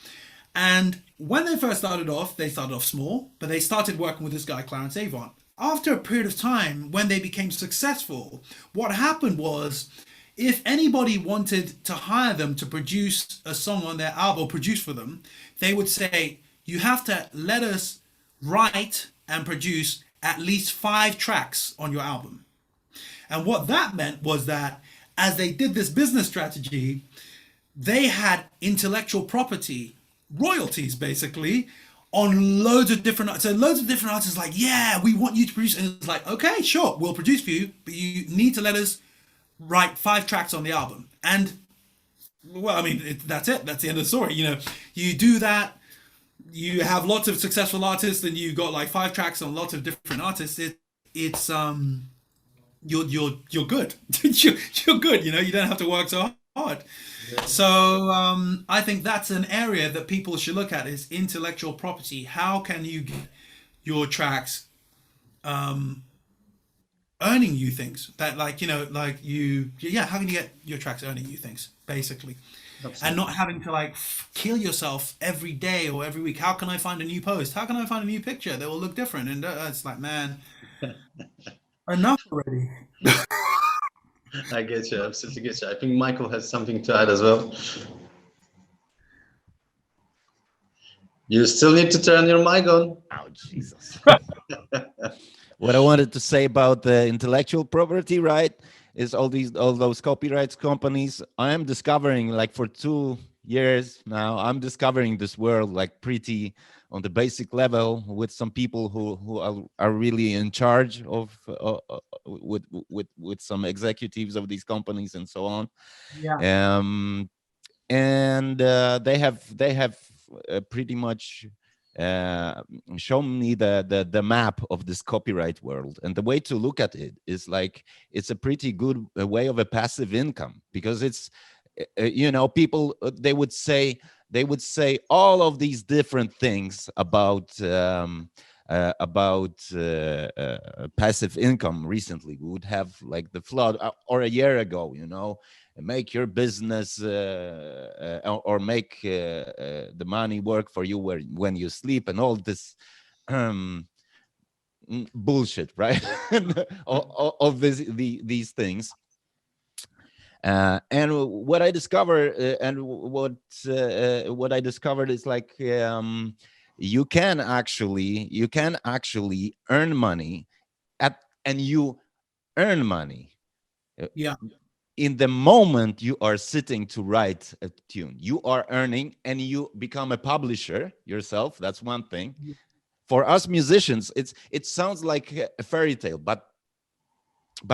And when they first started off, they started off small, but they started working with this guy, Clarence Avant. After a period of time, when they became successful, what happened was, if anybody wanted to hire them to produce a song on their album, or produce for them, they would say, you have to let us write and produce at least 5 tracks on your album. And what that meant was that as they did this business strategy, they had intellectual property, royalties basically, on loads of different artists. So loads of different artists like, yeah, we want you to produce. And it's like, okay, sure, we'll produce for you, but you need to let us write 5 tracks on the album. And well, I mean, that's it. That's the end of the story. You do that, you have lots of successful artists, and you've got like 5 tracks on lots of different artists. It's you're good. you're good. You don't have to work so hard. Yeah. So I think that's an area that people should look at, is intellectual property. How can you get your tracks earning you things that how can you get your tracks earning you things basically? Absolutely. And not having to kill yourself every day or every week. How can I find a new post? How can I find a new picture that will look different? And it's like, man, enough already. I get you, absolutely get you. I think Michael has something to add as well. You still need to turn your mic on. Oh, Jesus. What I wanted to say about the intellectual property, right, is all those copyrights companies. I am discovering, for 2 years now, I'm discovering this world pretty on the basic level with some people who are really in charge of with some executives of these companies and so on. Yeah. And they have pretty much shown me the map of this copyright world, and the way to look at it is it's a pretty good way of a passive income, because it's people they would say all of these different things about passive income. Recently we would have the flood, or a year ago, make your business or make the money work for you when you sleep, and all this bullshit, right? All these things. And what I discovered, what I discovered is like, you can actually earn money and you earn money. Yeah. In the moment you are sitting to write a tune, you are earning, and you become a publisher yourself. That's one thing. For us musicians, it sounds like a fairy tale, but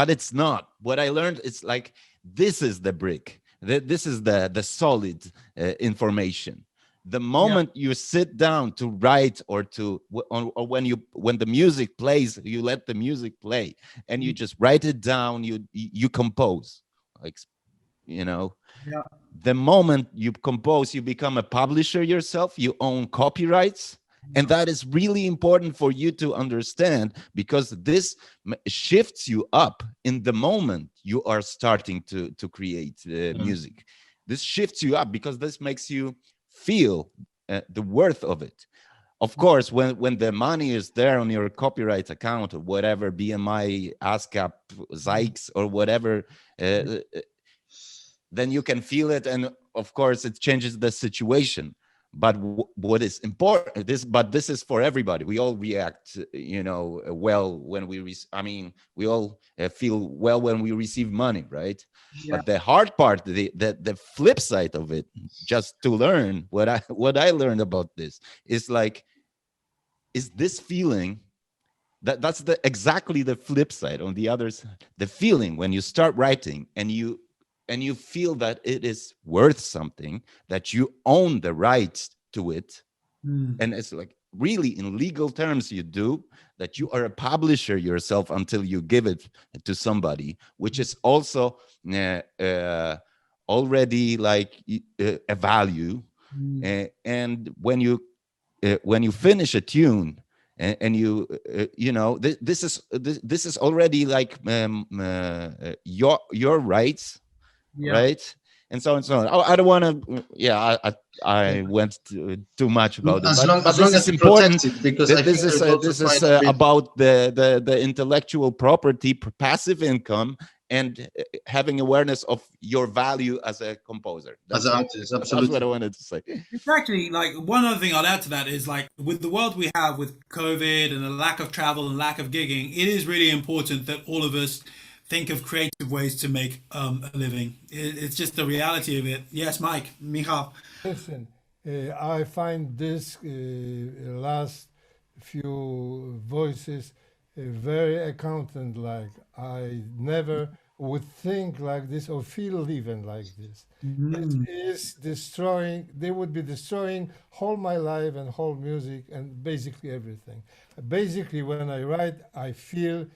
it's not. What I learned is like, this is the brick. This is the solid information. The moment you sit down to write, or when the music plays, you let the music play, and you just write it down. You compose, like, you know. Yeah. The moment you compose, you become a publisher yourself. You own copyrights. And that is really important for you to understand, because this shifts you up in the moment you are starting to create music. This shifts you up because this makes you feel the worth of it. Of course, when the money is there on your copyright account, or whatever, BMI, ASCAP, Zykes, or whatever, then you can feel it. And of course, it changes the situation. But what is important, this is for everybody. We all react, well when we all feel well when we receive money, right? Yeah. But the hard part, the flip side of it, just to learn what I learned about this is like, is this feeling that's exactly the flip side. On the other side, the feeling when you start writing and you feel that it is worth something, that you own the rights to it. And it's like, really, in legal terms, you do, that you are a publisher yourself until you give it to somebody, which is also already like a value. And when you finish a tune, and this is already like your rights. Yeah. Right, and so on and so on. I don't want to. Yeah, I went too much about it. As long this as is important, because this is about the intellectual property, passive income, and having awareness of your value as a composer. As an artist, absolutely. That's what I wanted to say. It's actually like, one other thing I'll add to that is, like, with the world we have with COVID and the lack of travel and lack of gigging, it is really important that all of us think of creative ways to make a living. It's just the reality of it. Yes, Mike, Michal. Listen, I find this last few voices very accountant-like. I never would think like this or feel even like this. It is destroying. They would be destroying whole my life and whole music and basically everything. Basically, when I write, I feel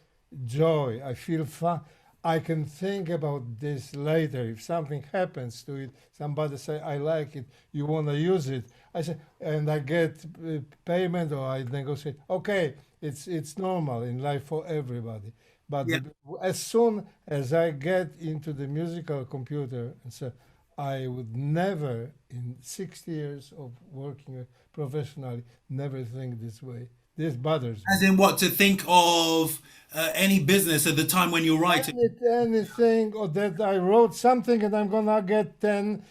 joy, I feel fun. I can think about this later. If something happens to it, somebody say, I like it, you want to use it, I say, and I get payment, or I negotiate. Okay, it's normal in life for everybody. But as soon as I get into the musical computer, and so I would never, in 60 years of working professionally, never think this way. This bothers me. As in what? To think of any business at the time when you're writing? Anything, or that I wrote something and I'm going to get 10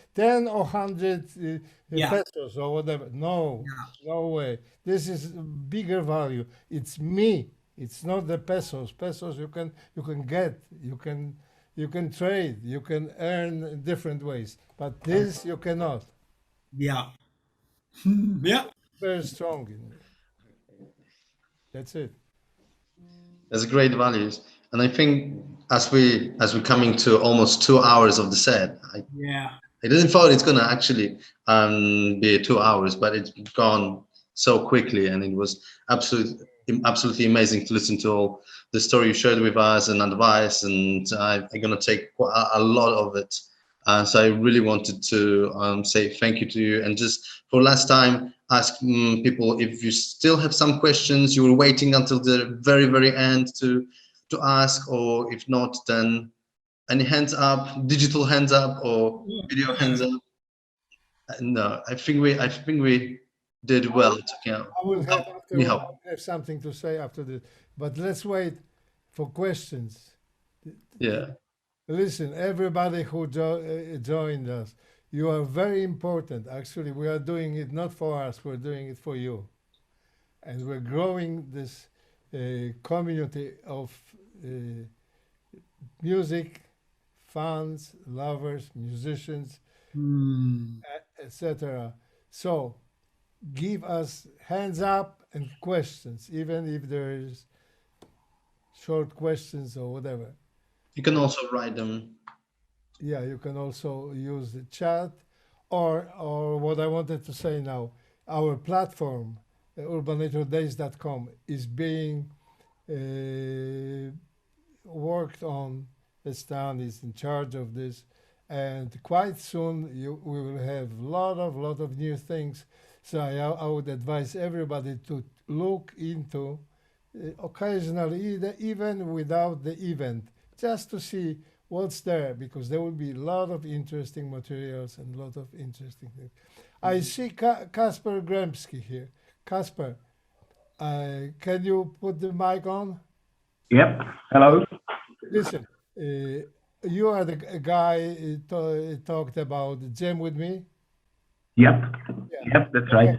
or 100 pesos or whatever. No, no way. This is bigger value. It's me. It's not the pesos. Pesos you can get. You can trade. You can earn in different ways. But this you cannot. Yeah. Yeah. Very strong in me. That's it. There's great values, and I think as we're coming to almost 2 hours of the set, I didn't thought it's gonna actually be 2 hours, but it's gone so quickly, and it was absolutely amazing to listen to all the story you shared with us and advice, and I'm gonna take a lot of it. So I really wanted to say thank you to you, and just for last time, ask people if you still have some questions you were waiting until the very, very end to ask, or if not, then any hands up, digital hands up or video hands up. No, I think we did well. I will have something to say after But let's wait for questions. Yeah. Listen, everybody who joined us, you are very important. Actually, we are doing it not for us, we're doing it for you. And we're growing this community of music, fans, lovers, musicians, etc. So give us hands up and questions, even if there is short questions or whatever. You can also write them. Yeah, you can also use the chat, or what I wanted to say now, our platform, UrbanatorDays.com, is being worked on. Stan is in charge of this, and quite soon we will have lot of new things. So I would advise everybody to look into occasionally, even without the event, just to see what's there, because there will be a lot of interesting materials and a lot of interesting things. I see Kasper Gremsky here. Kasper, can you put the mic on? Yep. Hello. Listen, you are the guy who talked about Jam With Me? Yep. Yeah. Yep, that's right.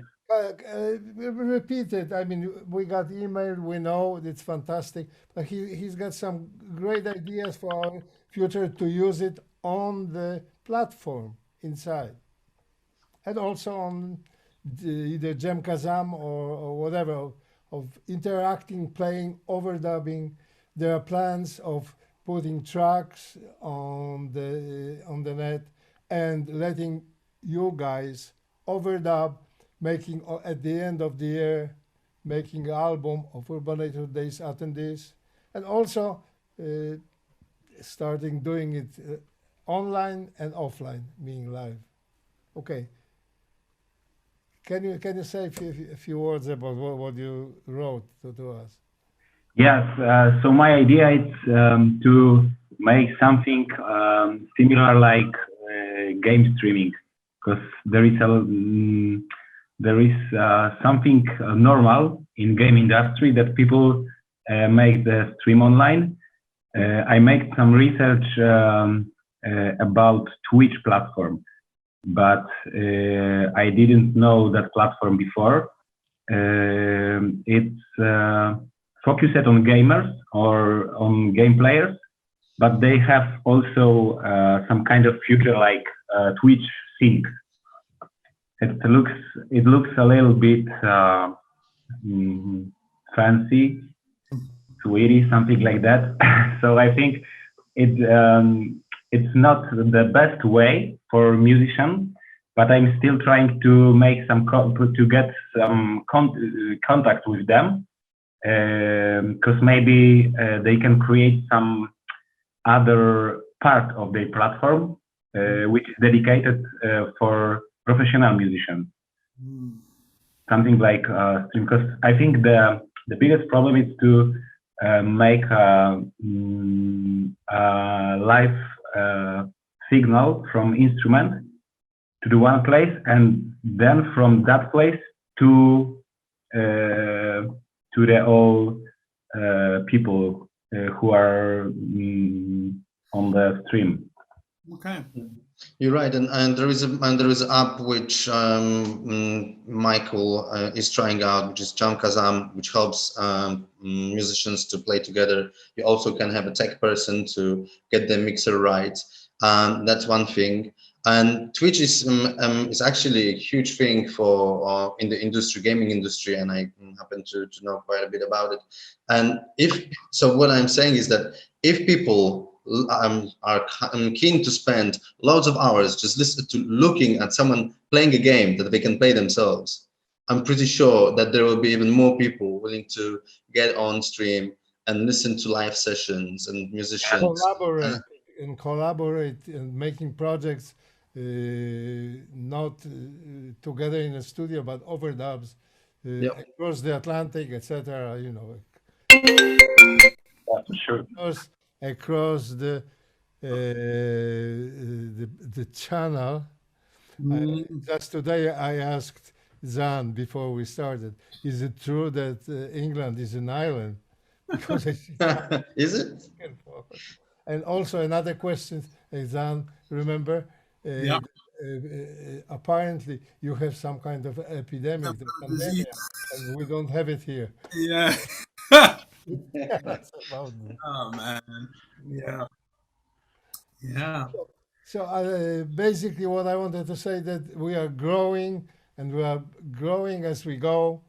Repeat it. I mean, we got email, we know it's fantastic, but he's got some great ideas for our future to use it on the platform inside. And also on either Jam Kazam or whatever, of interacting, playing, overdubbing. There are plans of putting tracks on the net and letting you guys overdub, making at the end of the year, making an album of Urbanator Days attendees, and also starting doing it online and offline, meaning live. Okay. Can you say a few words about what you wrote to us? Yes. So my idea is to make something similar like game streaming, because there is something normal in game industry that people make the stream online. I made some research about Twitch platform, but I didn't know that platform before. It's focused on gamers or on game players, but they have also some kind of future like Twitch sync. It looks a little bit fancy, sweetie, something like that. So I think it's not the best way for musicians, but I'm still trying to make some to get some contact with them, because maybe they can create some other part of their platform which is dedicated for professional musicians. Something like stream, because I think the biggest problem is to make a live signal from instrument to the one place, and then from that place to the all people who are on the stream. Okay. You're right, and there is an app which Michael is trying out, which is Jam Kazam, which helps musicians to play together. You also can have a tech person to get the mixer right. That's one thing. And Twitch is actually a huge thing for in the industry, gaming industry, and I happen to know quite a bit about it. And what I'm saying is that if people are keen to spend loads of hours just looking at someone playing a game that they can play themselves, I'm pretty sure that there will be even more people willing to get on stream and listen to live sessions and musicians. Collaborate and making projects not together in a studio, but overdubs across the Atlantic, etc. You know. Sure. Across the channel. Just today I asked Zan before we started, is it true that England is an island? because Is it? And also another question, Xan, remember? Yeah. Apparently, you have some kind of epidemic, the pandemic, and we don't have it here. Yeah. That's about it. Oh man. Yeah. Yeah. So basically, what I wanted to say that we are growing, and we are growing as we go,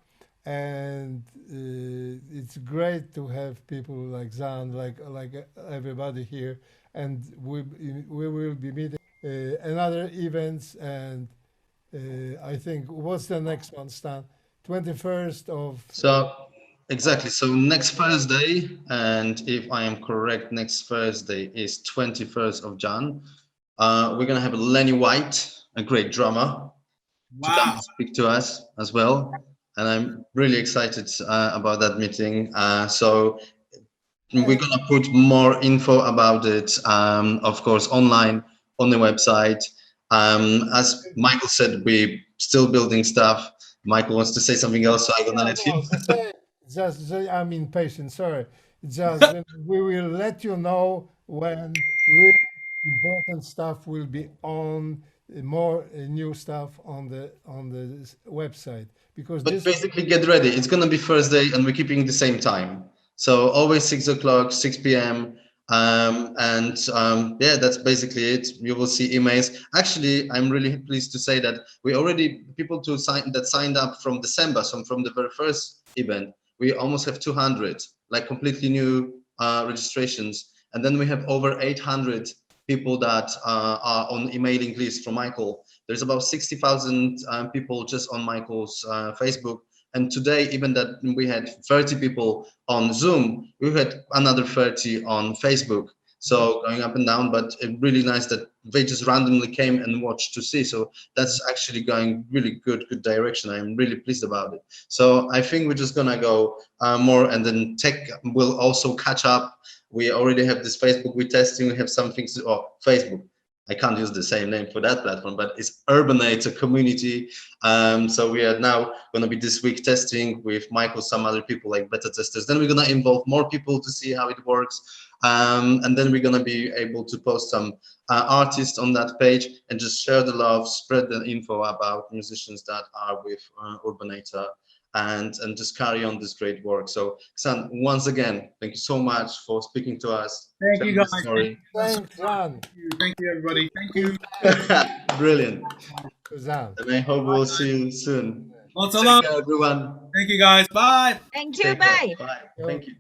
and it's great to have people like Xan, like everybody here, and we will be meeting another events, and I think what's the next one, Stan? 21st of. So exactly. So next Thursday, and if I am correct, next Thursday is 21st of Jan. We're gonna have Lenny White, a great drummer, to come and speak to us as well, and I'm really excited about that meeting. So we're gonna put more info about it, of course, online on the website. As Michael said, we're still building stuff. Michael wants to say something else, so I'm gonna let him. Just I'm impatient. Sorry. Just we will let you know when really important stuff will be on, more new stuff on the website, because But this basically, get ready. It's gonna be Thursday, and we're keeping the same time. So always 6 o'clock, 6 p.m. Yeah, that's basically it. You will see emails. Actually, I'm really pleased to say that we already people that signed up from December, so from the very first event. We almost have 200, like completely new registrations, and then we have over 800 people that are on emailing list from Michael. There's about 60,000 people just on Michael's Facebook. And today, even that we had 30 people on Zoom, we had another 30 on Facebook. So going up and down, but really nice that they just randomly came and watched to see. So that's actually going really good direction. I'm really pleased about it. So I think we're just gonna go more, and then tech will also catch up. We already have this Facebook we're testing. We have some things to, Facebook. I can't use the same name for that platform, but it's Urbanator community. So we are now going to be this week testing with Michael, some other people like beta testers. Then we're going to involve more people to see how it works. And then we're going to be able to post some artists on that page and just share the love, spread the info about musicians that are with Urbanator, and just carry on this great work. So Xan, once again, thank you so much for speaking to us. Thank you guys. Thanks, Xan. Thank you everybody. Thank you. Brilliant. Xan. And I hope we'll see you soon. Lots of Take love. care, everyone. Thank you guys. Bye. Thank you. Take care. Bye. Bye. Thank you.